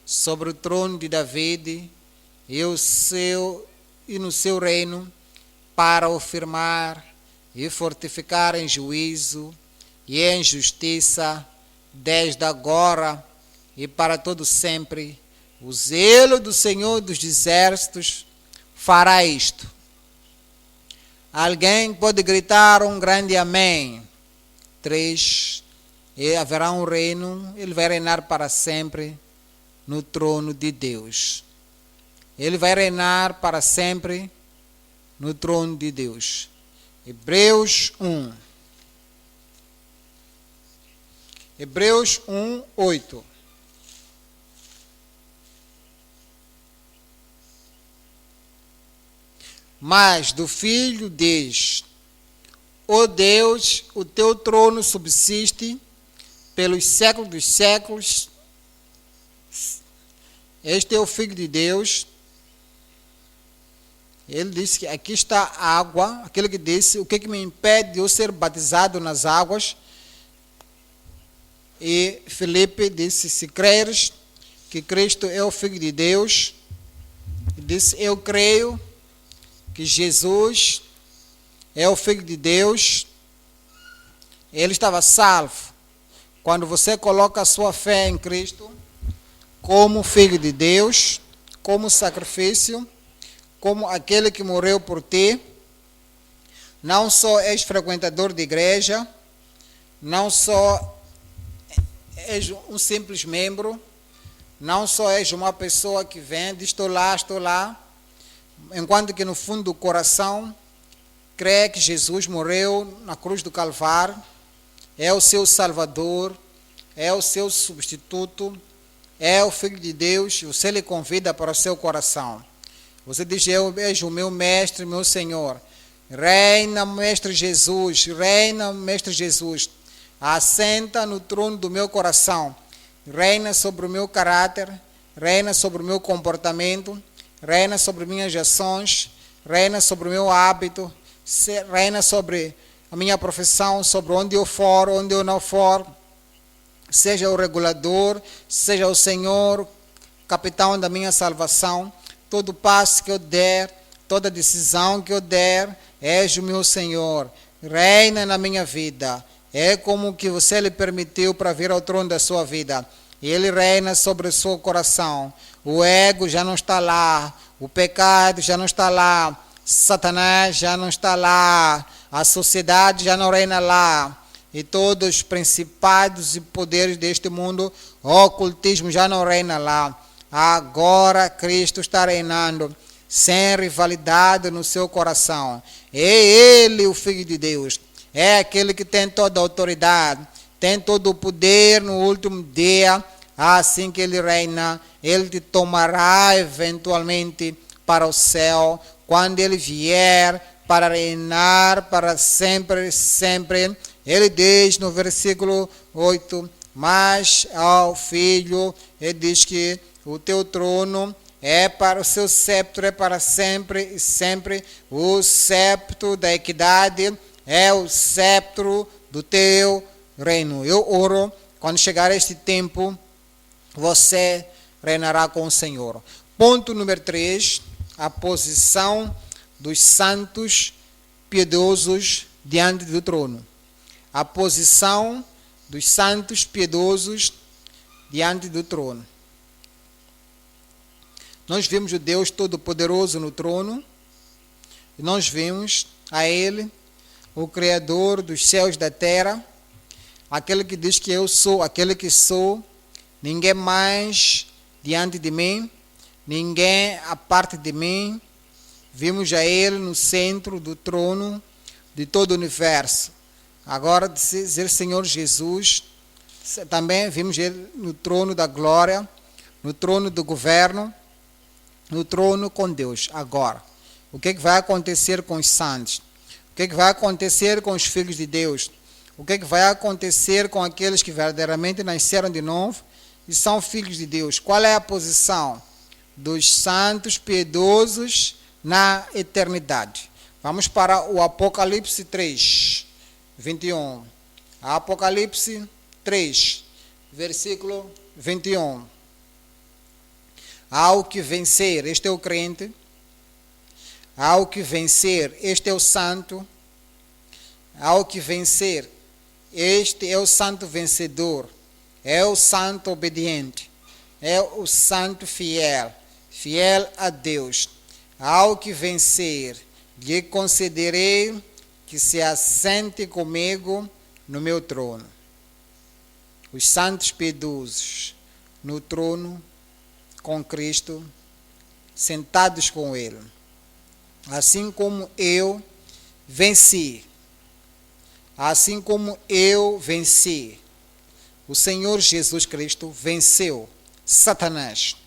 S1: Sobre o trono de David e no seu reino, para o firmar e fortificar em juízo e em justiça, desde agora e para todo sempre. O zelo do Senhor dos Exércitos fará isto. Alguém pode gritar um grande amém. 3. E haverá um reino, ele vai reinar para sempre no trono de Deus. Ele vai reinar para sempre no trono de Deus. Hebreus 1. Hebreus 1, 8. Mas do Filho diz: ó Deus, o teu trono subsiste pelos séculos dos séculos. Este é o Filho de Deus. Ele disse que aqui está a água. Aquele que disse: o que me impede de eu ser batizado nas águas? E Filipe disse: se creres que Cristo é o Filho de Deus, disse: eu creio que Jesus é o Filho de Deus. Ele estava salvo. Quando você coloca a sua fé em Cristo como Filho de Deus, como sacrifício, como aquele que morreu por ti, não só és frequentador de igreja, não só és um simples membro, não só és uma pessoa que vem, diz estou lá, enquanto que no fundo do coração crê que Jesus morreu na cruz do Calvário, é o seu Salvador, é o seu substituto, é o Filho de Deus. Você lhe convida para o seu coração. Você diz: eu vejo o meu Mestre, meu Senhor. Reina, Mestre Jesus, assenta no trono do meu coração, reina sobre o meu caráter, reina sobre o meu comportamento, reina sobre minhas ações, reina sobre o meu hábito, reina sobre a minha profissão, sobre onde eu for, onde eu não for. Seja o regulador, seja o Senhor, capitão da minha salvação. Todo passo que eu der, toda decisão que eu der, és o meu Senhor. Reina na minha vida. É como que você lhe permitiu para vir ao trono da sua vida. e ele reina sobre o seu coração. O ego já não está lá, o pecado já não está lá, Satanás já não está lá, a sociedade já não reina lá, e todos os principados e poderes deste mundo, o ocultismo já não reina lá. Agora Cristo está reinando, sem rivalidade no seu coração. É Ele o Filho de Deus, é aquele que tem toda a autoridade, tem todo o poder no último dia. Assim que Ele reina, Ele te tomará eventualmente para o céu, quando Ele vier para reinar para sempre, sempre. Ele diz no versículo 8, mas ao Filho, Ele diz que o teu trono é para o seu sceptro, é para sempre e sempre. O sceptro da equidade é o sceptro do teu reino. Eu oro, quando chegar este tempo, você reinará com o Senhor. Ponto número 3, a posição dos santos piedosos diante do trono. A posição dos santos piedosos diante do trono. Nós vimos o Deus Todo-Poderoso no trono, e nós vimos a Ele, o Criador dos céus e da terra, aquele que diz que eu sou, aquele que sou, ninguém mais diante de mim, ninguém a parte de mim. Vimos a Ele no centro do trono de todo o universo. Agora, dizer Senhor Jesus, também vimos Ele no trono da glória, no trono do governo, no trono com Deus. Agora, o que vai acontecer com os santos? O que vai acontecer com os filhos de Deus? O que vai acontecer com aqueles que verdadeiramente nasceram de novo e são filhos de Deus? Qual é a posição dos santos piedosos na eternidade? Vamos para o Apocalipse 3, 21. Apocalipse 3, versículo 21. Ao que vencer, este é o crente. Ao que vencer, este é o santo. Ao que vencer, este é o santo vencedor. É o santo obediente. É o santo fiel. Fiel a Deus. Ao que vencer, lhe concederei que se assente comigo no meu trono. Os santos piedosos no trono com Cristo, sentados com Ele. Assim como eu venci, assim como eu venci, o Senhor Jesus Cristo venceu Satanás.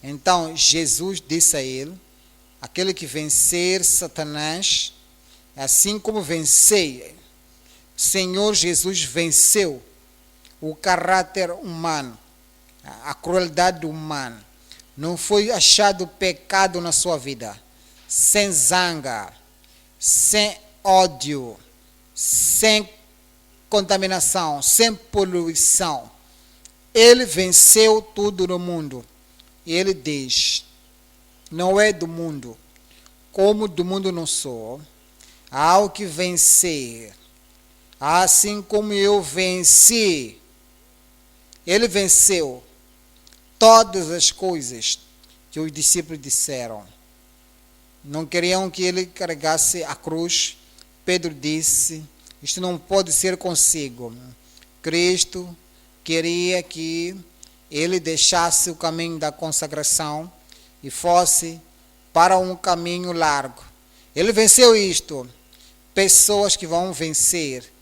S1: Então Jesus disse a ele, aquele que vencer Satanás, assim como vencei, o Senhor Jesus venceu o caráter humano, a crueldade humana. Não foi achado pecado na sua vida, sem zanga, sem ódio, sem contaminação, sem poluição. Ele venceu tudo no mundo. E ele diz, não é do mundo, como do mundo não sou. Ao que vencer, assim como eu venci, ele venceu todas as coisas que os discípulos disseram. Não queriam que ele carregasse a cruz. Pedro disse, isto não pode ser consigo. Cristo queria que ele deixasse o caminho da consagração e fosse para um caminho largo. Ele venceu isto. Pessoas que vão vencer,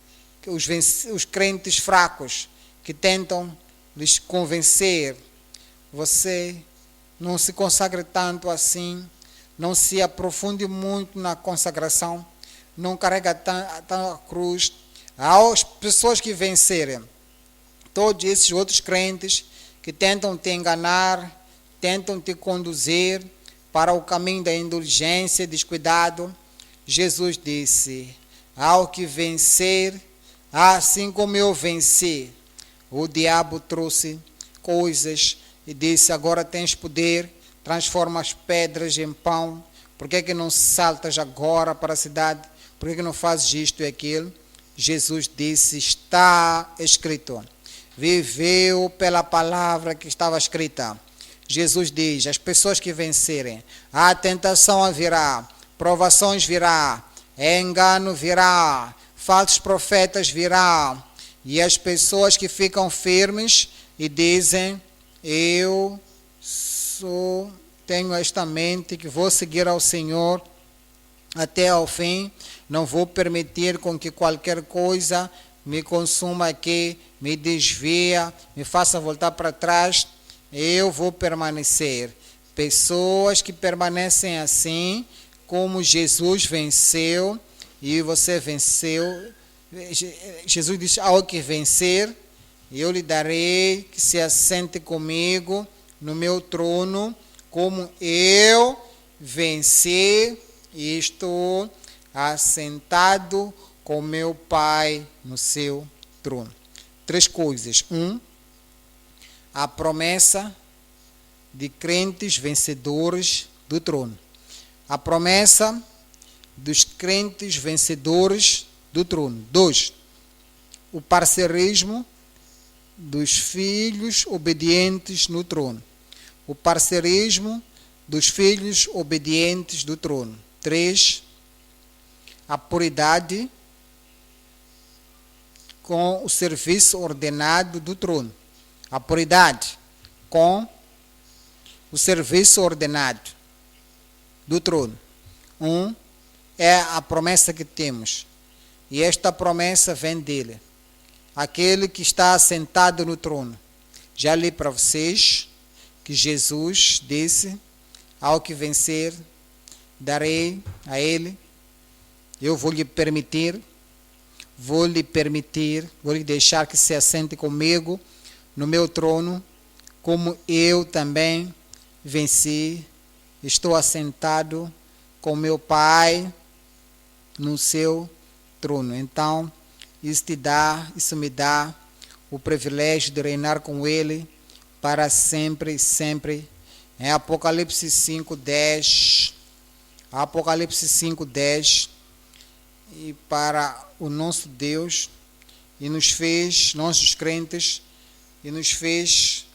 S1: os crentes fracos, que tentam lhes convencer. Você não se consagre tanto assim, não se aprofunde muito na consagração, não carrega tanto a cruz. As pessoas que vencerem, todos esses outros crentes que tentam te enganar, tentam te conduzir para o caminho da indulgência, descuidado, Jesus disse, ao que vencer, assim como eu venci, o diabo trouxe coisas e disse, agora tens poder, transforma as pedras em pão, por que não saltas agora para a cidade, por que não fazes isto e aquilo? Jesus disse, está escrito, viveu pela palavra que estava escrita. Jesus diz, as pessoas que vencerem, a tentação virá, provações virá, engano virá, falsos profetas virá, e as pessoas que ficam firmes e dizem, eu tenho esta mente que vou seguir ao Senhor até ao fim, não vou permitir com que qualquer coisa me consuma aqui, me desvia, me faça voltar para trás, eu vou permanecer. Pessoas que permanecem assim, como Jesus venceu, e você venceu. Jesus disse, ao que vencer, eu lhe darei que se assente comigo no meu trono, como eu venci e estou assentado com meu Pai no seu trono. 3 coisas. 1, a promessa de crentes vencedores do trono. A promessa dos crentes vencedores do trono. 2, o parceirismo dos filhos obedientes no trono. O parceirismo dos filhos obedientes do trono. 3, a puridade com o serviço ordenado do trono. A puridade com o serviço ordenado do trono. 1, é a promessa que temos. E esta promessa vem dele. Aquele que está assentado no trono. Já li para vocês que Jesus disse, ao que vencer, darei a ele, eu vou lhe permitir, vou lhe deixar que se assente comigo no meu trono, como eu também venci, estou assentado com meu Pai no seu trono. Então, isso me dá o privilégio de reinar com ele para sempre e sempre. Em Apocalipse 5:10, Apocalipse 5:10, e para o nosso Deus, e nos fez, nossos crentes, e nos fez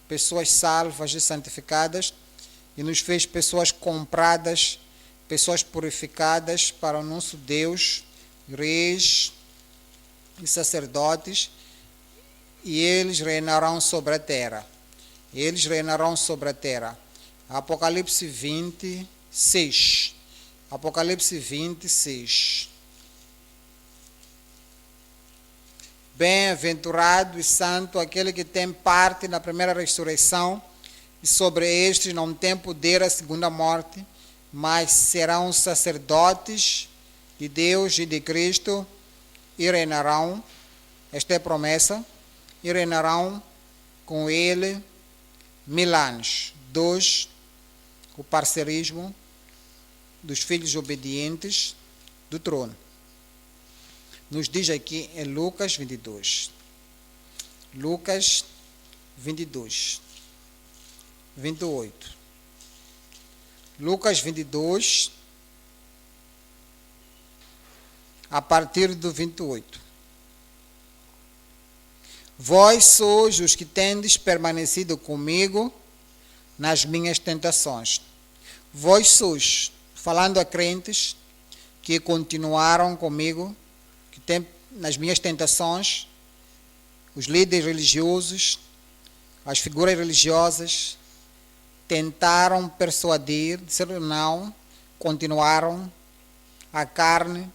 S1: pessoas salvas e santificadas, e nos fez pessoas compradas, pessoas purificadas para o nosso Deus, reis e sacerdotes, e eles reinarão sobre a terra. Eles reinarão sobre a terra. Apocalipse 26. Apocalipse 26. Bem-aventurado e santo aquele que tem parte na primeira ressurreição, e sobre estes não tem poder a segunda morte, mas serão sacerdotes de Deus e de Cristo, e reinarão, esta é a promessa, e reinarão com ele 1000 anos. 2, o parceirismo dos filhos obedientes do trono. Nos diz aqui em Lucas 22. Lucas 22, 28. Lucas 22, a partir do 28. Vós sois os que tendes permanecido comigo nas minhas tentações. Vós sois, falando a crentes que continuaram comigo, que tem nas minhas tentações, os líderes religiosos, as figuras religiosas, tentaram persuadir, disseram não, continuaram, a carne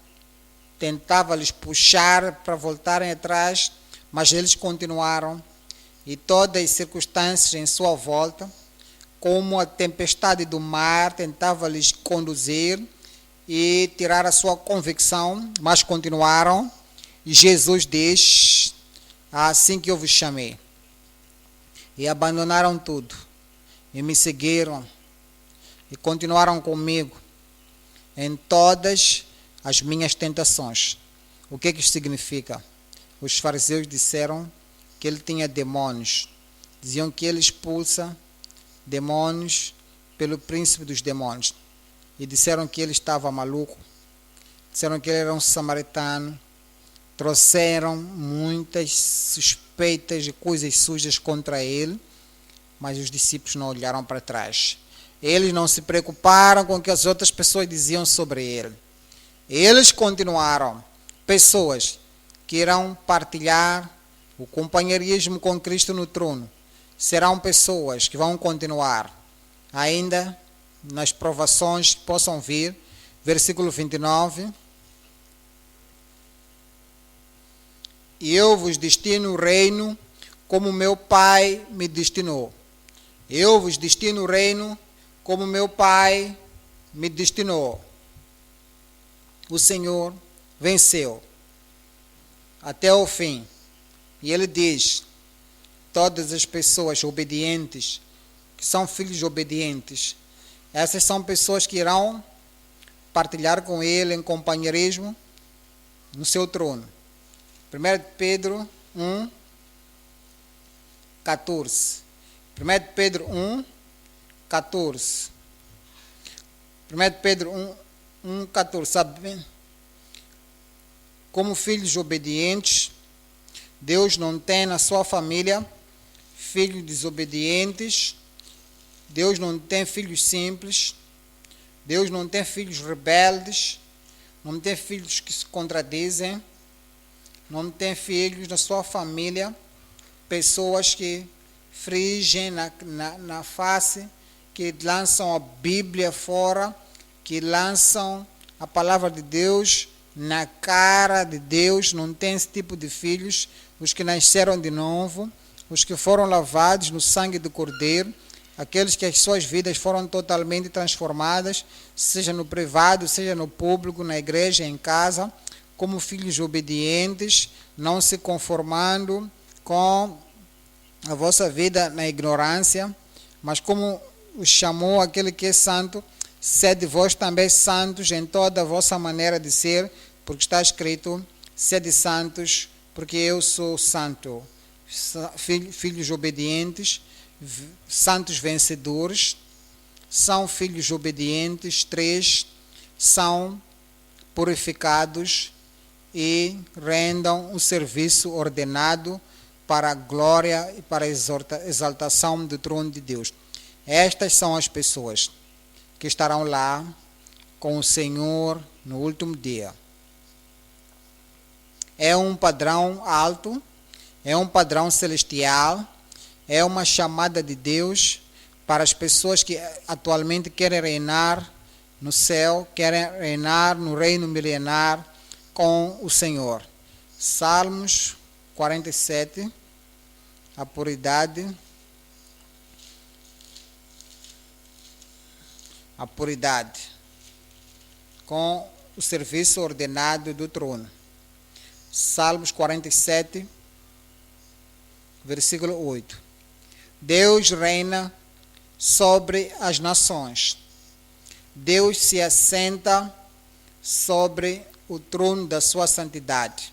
S1: tentava lhes puxar para voltarem atrás, mas eles continuaram, e todas as circunstâncias em sua volta, como a tempestade do mar, tentava lhes conduzir e tirar a sua convicção, mas continuaram. E Jesus diz, assim que eu vos chamei, e abandonaram tudo, e me seguiram, e continuaram comigo em todas as minhas tentações. O que isso significa? Os fariseus disseram que ele tinha demônios, diziam que ele expulsa demônios pelo príncipe dos demônios, e disseram que ele estava maluco, disseram que ele era um samaritano, trouxeram muitas suspeitas e coisas sujas contra ele, mas os discípulos não olharam para trás. Eles não se preocuparam com o que as outras pessoas diziam sobre ele. Eles continuaram. Pessoas que irão partilhar o companheirismo com Cristo no trono serão pessoas que vão continuar ainda nas provações que possam vir. Versículo 29. E eu vos destino o reino como meu Pai me destinou. Eu vos destino o reino como meu Pai me destinou. O Senhor venceu até o fim. E ele diz, todas as pessoas obedientes, que são filhos obedientes, essas são pessoas que irão partilhar com ele em companheirismo no seu trono. 1 Pedro 1, 14. 1 Pedro 1, 14. 1 Pedro 1, 14. Sabe bem? Como filhos obedientes, Deus não tem na sua família filhos desobedientes. Deus não tem filhos simples. Deus não tem filhos rebeldes. Não tem filhos que se contradizem. Não tem filhos na sua família, pessoas que frigem na face, que lançam a Bíblia fora, que lançam a palavra de Deus na cara de Deus. Não tem esse tipo de filhos. Os que nasceram de novo, os que foram lavados no sangue do Cordeiro, aqueles que as suas vidas foram totalmente transformadas, seja no privado, seja no público, na igreja, em casa, como filhos obedientes, não se conformando com a vossa vida na ignorância, mas como os chamou aquele que é santo, sede vós também santos em toda a vossa maneira de ser, porque está escrito, sede santos, porque eu sou santo. Filhos obedientes, santos vencedores, são filhos obedientes. 3, são purificados e rendam um serviço ordenado para a glória e para a exaltação do trono de Deus. Estas são as pessoas que estarão lá com o Senhor no último dia. É um padrão alto, é um padrão celestial, é uma chamada de Deus para as pessoas que atualmente querem reinar no céu, querem reinar no reino milenar com o Senhor. Salmos 47, a puridade. A puridade com o serviço ordenado do trono. Salmos 47, versículo 8. Deus reina sobre as nações. Deus se assenta sobre o trono da sua santidade.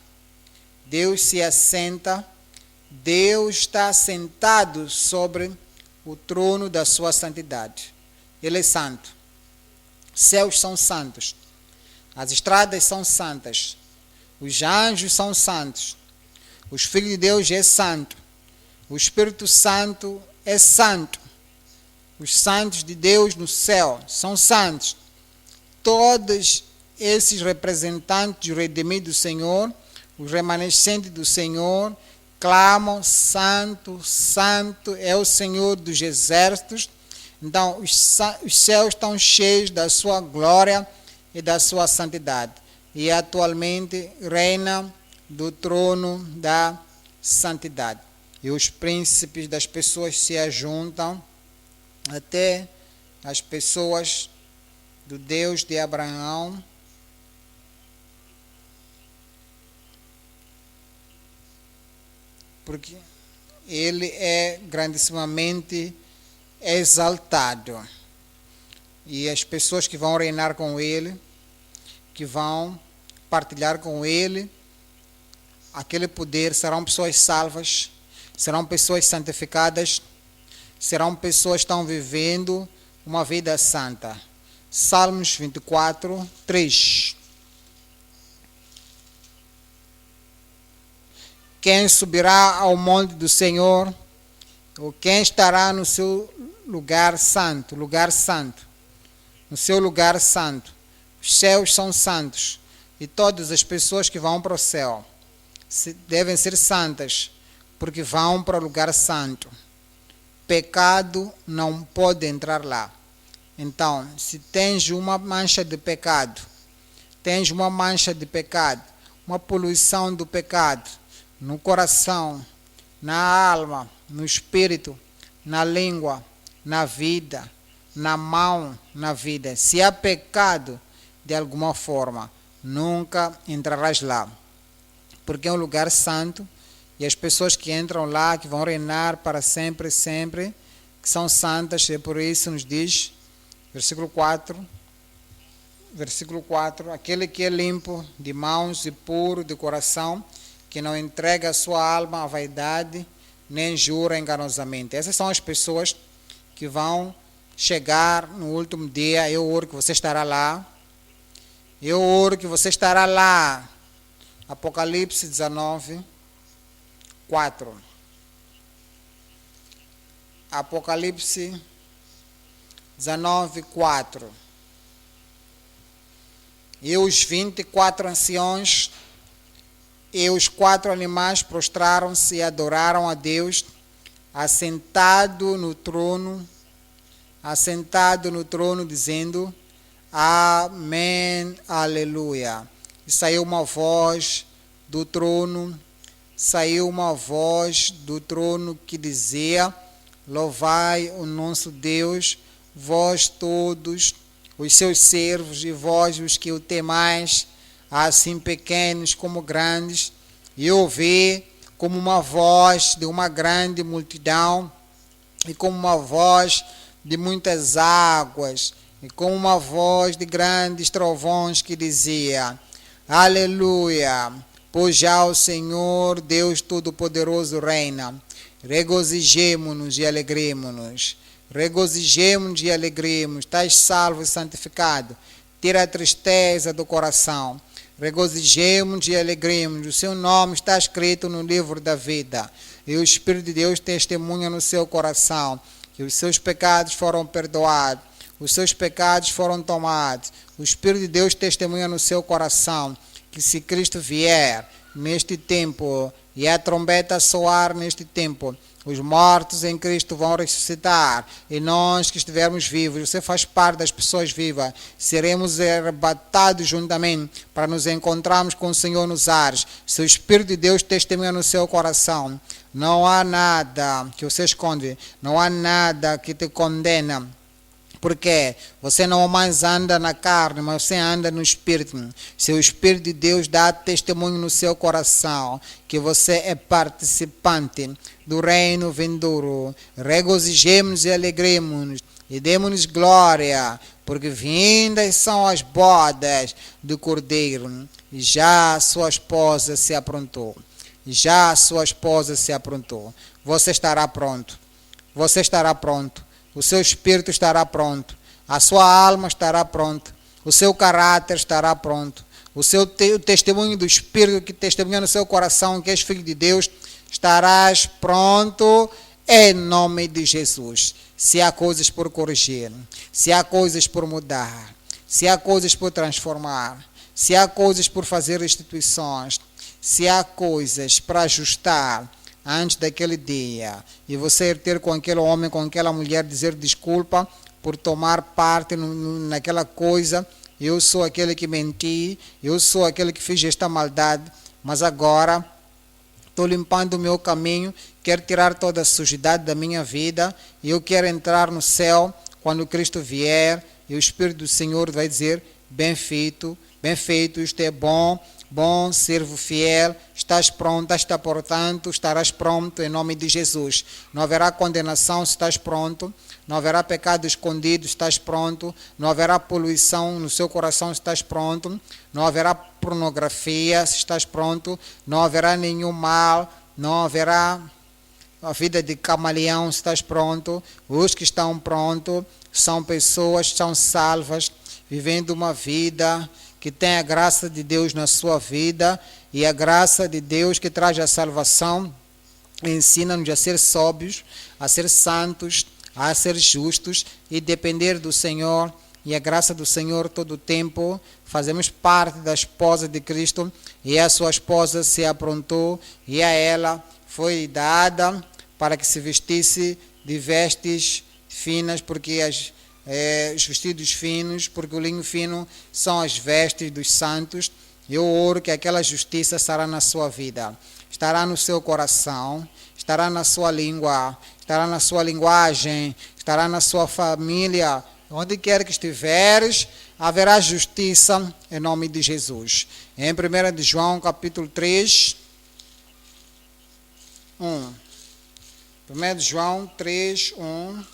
S1: Deus se assenta, Deus está sentado sobre o trono da sua santidade. Ele é santo. Céus são santos. As estradas são santas. Os anjos são santos. Os filhos de Deus é santo. O Espírito Santo é santo. Os santos de Deus no céu são santos. Todos esses representantes do redimido do Senhor, os remanescentes do Senhor, clamam: Santo, Santo é o Senhor dos exércitos. Então, os céus estão cheios da sua glória e da sua santidade. E atualmente reina do trono da santidade. E os príncipes das pessoas se ajuntam, até as pessoas do Deus de Abraão, porque ele é grandissimamente exaltado. E as pessoas que vão reinar com ele, que vão partilhar com ele aquele poder, serão pessoas salvas, serão pessoas santificadas, serão pessoas que estão vivendo uma vida santa. Salmos 24, 3. quem subirá ao monte do Senhor, ou quem estará no seu lugar santo, no seu lugar santo. Os céus são santos e todas as pessoas que vão para o céu devem ser santas, porque vão para o lugar santo. Pecado não pode entrar lá. Então, se tens uma mancha de pecado, uma poluição do pecado, no coração, na alma, no espírito, na língua, na vida, na mão, na vida. Se há pecado, de alguma forma, nunca entrarás lá. Porque é um lugar santo e as pessoas que entram lá, que vão reinar para sempre, sempre, que são santas, e por isso nos diz, versículo 4, aquele que é limpo de mãos e puro de coração, que não entrega a sua alma à vaidade, nem jura enganosamente. Essas são as pessoas que vão chegar no último dia. Eu oro que você estará lá. Apocalipse 19, 4. Apocalipse 19, 4. E os 24 anciões e os 4 animais prostraram-se e adoraram a Deus, assentado no trono, dizendo: Amém, aleluia. E saiu uma voz do trono que dizia: Louvai o nosso Deus, vós todos os seus servos, e vós os que o temais, assim pequenos como grandes. E ouvi como uma voz de uma grande multidão, e como uma voz de muitas águas, e como uma voz de grandes trovões que dizia: Aleluia, pois já o Senhor Deus Todo-Poderoso reina. Regozijemo-nos e alegremo-nos. Estás salvo e santificado. Tira a tristeza do coração. Regozijemo-nos e alegremo-nos. O seu nome está escrito no livro da vida. E o Espírito de Deus testemunha no seu coração que os seus pecados foram perdoados. Os seus pecados foram tomados. O Espírito de Deus testemunha no seu coração que se Cristo vier neste tempo e a trombeta soar neste tempo, os mortos em Cristo vão ressuscitar, e nós que estivermos vivos, você faz parte das pessoas vivas, seremos arrebatados juntamente para nos encontrarmos com o Senhor nos ares. Se o Espírito de Deus testemunha no seu coração, não há nada que você esconde, não há nada que te condena. Porque você não mais anda na carne, mas você anda no Espírito. Se o Espírito de Deus dá testemunho no seu coração que você é participante do reino vindouro, regozijemos e alegremos-nos e demos-nos glória, porque vindas são as bodas do Cordeiro, e já a sua esposa se aprontou. Você estará pronto. O seu espírito estará pronto, a sua alma estará pronta, o seu caráter estará pronto, o testemunho do Espírito que testemunha no seu coração que és filho de Deus, estarás pronto em nome de Jesus. Se há coisas por corrigir, se há coisas por mudar, se há coisas por transformar, se há coisas por fazer restituições, se há coisas para ajustar, antes daquele dia, e você ter com aquele homem, com aquela mulher, dizer desculpa por tomar parte naquela coisa, eu sou aquele que menti, eu sou aquele que fiz esta maldade, mas agora estou limpando o meu caminho, quero tirar toda a sujidade da minha vida, e eu quero entrar no céu, quando Cristo vier, e o Espírito do Senhor vai dizer: bem feito, isto é bom servo fiel, estás pronto, portanto, estarás pronto em nome de Jesus. Não haverá condenação se estás pronto, não haverá pecado escondido se estás pronto, não haverá poluição no seu coração se estás pronto, não haverá pornografia se estás pronto, não haverá nenhum mal, não haverá a vida de camaleão se estás pronto. Os que estão prontos são pessoas que são salvas, vivendo uma vida que tem a graça de Deus na sua vida, e a graça de Deus que traz a salvação ensina-nos a ser sóbrios, a ser santos, a ser justos e depender do Senhor e a graça do Senhor todo o tempo. Fazemos parte da esposa de Cristo e a sua esposa se aprontou e a ela foi dada para que se vestisse de vestes finas, porque os vestidos finos, porque o linho fino são as vestes dos santos. E eu oro que aquela justiça estará na sua vida, estará no seu coração, estará na sua língua, estará na sua linguagem, estará na sua família. Onde quer que estiveres, haverá justiça em nome de Jesus. Em 1 de João, capítulo 3, 1. 1 de João 3, 1.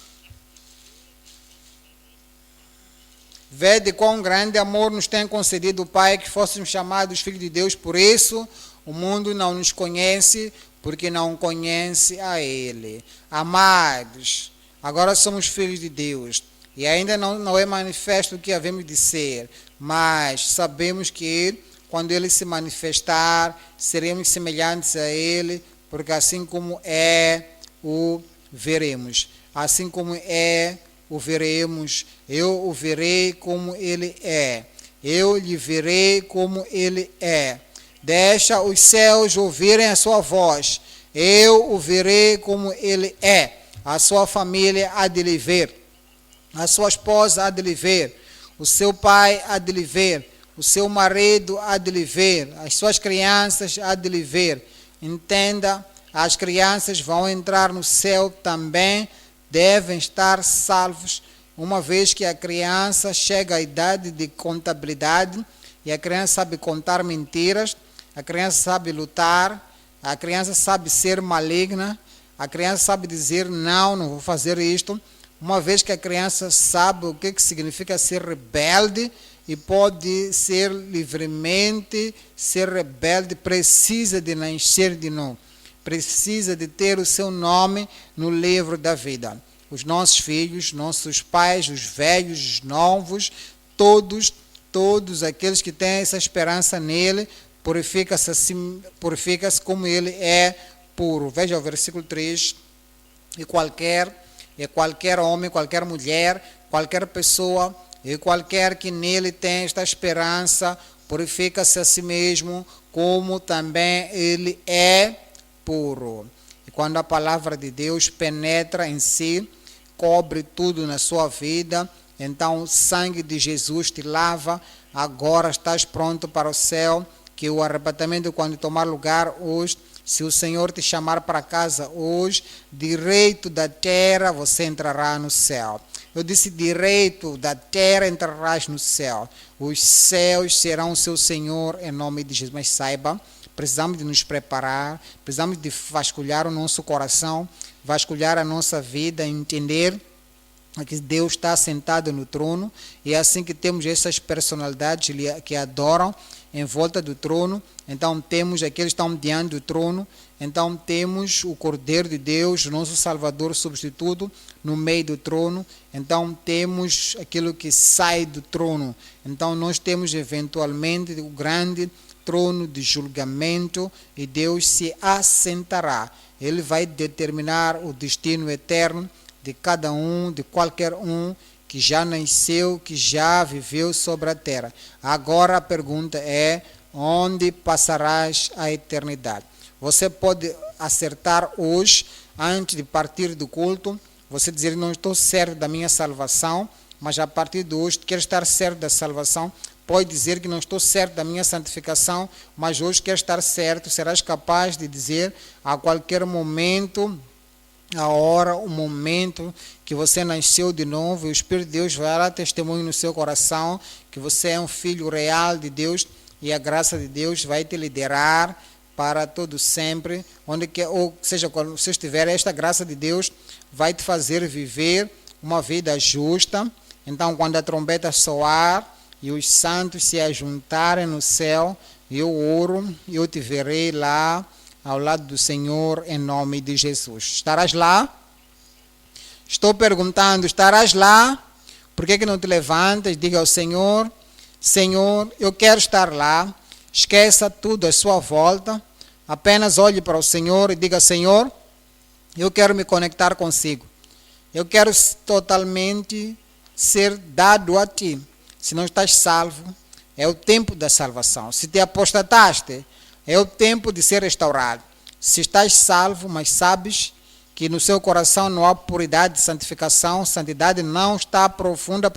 S1: Vede quão grande amor nos tem concedido o Pai, que fôssemos chamados filhos de Deus. Por isso, o mundo não nos conhece, porque não conhece a Ele. Amados, agora somos filhos de Deus. E ainda não é manifesto o que havemos de ser, mas sabemos que quando Ele se manifestar, seremos semelhantes a Ele, porque assim como é, o veremos. Assim como é, o veremos. Eu o verei como Ele é. Eu lhe verei como Ele é. Deixa os céus ouvirem a sua voz. Eu o verei como Ele é. A sua família há de lhe ver. A sua esposa há de lhe ver, o seu pai há de lhe ver, o seu marido há de lhe ver, as suas crianças há de lhe ver. Entenda, as crianças vão entrar no céu também, devem estar salvos, uma vez que a criança chega à idade de contabilidade, e a criança sabe contar mentiras, a criança sabe lutar, a criança sabe ser maligna, a criança sabe dizer não vou fazer isto. Uma vez que a criança sabe o que significa ser rebelde e pode ser livremente ser rebelde, precisa de nascer de novo, precisa de ter o seu nome no livro da vida. Os nossos filhos, nossos pais, os velhos, os novos, todos aqueles que têm essa esperança nele, purifica-se assim, purifica-se como ele é puro. Veja o versículo 3, e qualquer homem, qualquer mulher, qualquer pessoa e qualquer que nele tem esta esperança, purifica-se a si mesmo, como também ele é puro. E quando a palavra de Deus penetra em si, cobre tudo na sua vida, então o sangue de Jesus te lava, agora estás pronto para o céu, que o arrebatamento, quando tomar lugar hoje, se o Senhor te chamar para casa hoje, direito da terra você entrará no céu. Eu disse direito da terra entrarás no céu. Os céus serão o seu Senhor em nome de Jesus. Mas saiba, precisamos de nos preparar, precisamos de vasculhar o nosso coração, vasculhar a nossa vida, entender que Deus está sentado no trono, e é assim que temos essas personalidades que adoram em volta do trono. Então temos aqueles que estão diante do trono, então temos o Cordeiro de Deus, nosso Salvador substituto, no meio do trono. Então temos aquilo que sai do trono. Então nós temos eventualmente o grande trono de julgamento, e Deus se assentará. Ele vai determinar o destino eterno de cada um, de qualquer um que já nasceu, que já viveu sobre a terra. Agora a pergunta é: onde passarás a eternidade? Você pode acertar hoje, antes de partir do culto, você dizer: não estou certo da minha salvação, mas a partir de hoje quero estar certo da salvação. Pode dizer que não estou certo da minha santificação, mas hoje quero estar certo. Serás capaz de dizer a qualquer momento, a hora, o momento que você nasceu de novo, e o Espírito de Deus vai dar testemunho no seu coração que você é um filho real de Deus, e a graça de Deus vai te liderar para todo sempre, onde quer, ou seja, quando você estiver, esta graça de Deus vai te fazer viver uma vida justa. Então, quando a trombeta soar e os santos se ajuntarem no céu, eu oro e eu te verei lá ao lado do Senhor em nome de Jesus. Estarás lá? Estou perguntando, estarás lá? Por que não te levantas? Diga ao Senhor: Senhor, eu quero estar lá, Esqueça tudo à sua volta. Apenas olhe para o Senhor e diga: Senhor, eu quero me conectar consigo. Eu quero totalmente ser dado a ti. Se não estás salvo, é o tempo da salvação. Se te apostataste, é o tempo de ser restaurado. Se estás salvo, mas sabes que no seu coração não há puridade de santificação, santidade não está profunda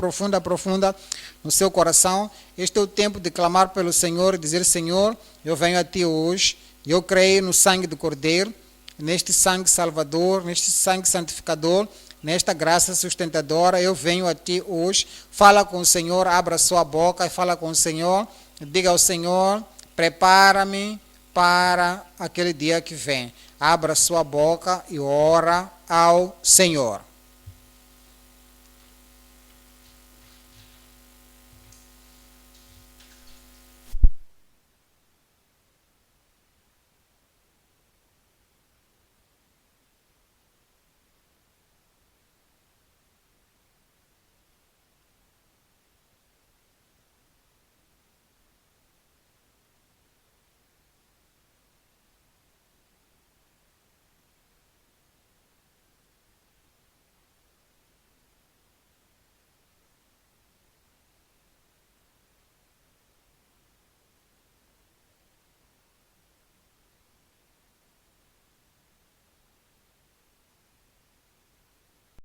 S1: no seu coração, este é o tempo de clamar pelo Senhor e dizer: Senhor, eu venho a ti hoje, eu creio no sangue do Cordeiro, neste sangue salvador, neste sangue santificador, nesta graça sustentadora, eu venho a ti hoje. Fala com o Senhor, abra sua boca e fala com o Senhor, diga ao Senhor: prepara-me para aquele dia que vem. Abra sua boca e ora ao Senhor.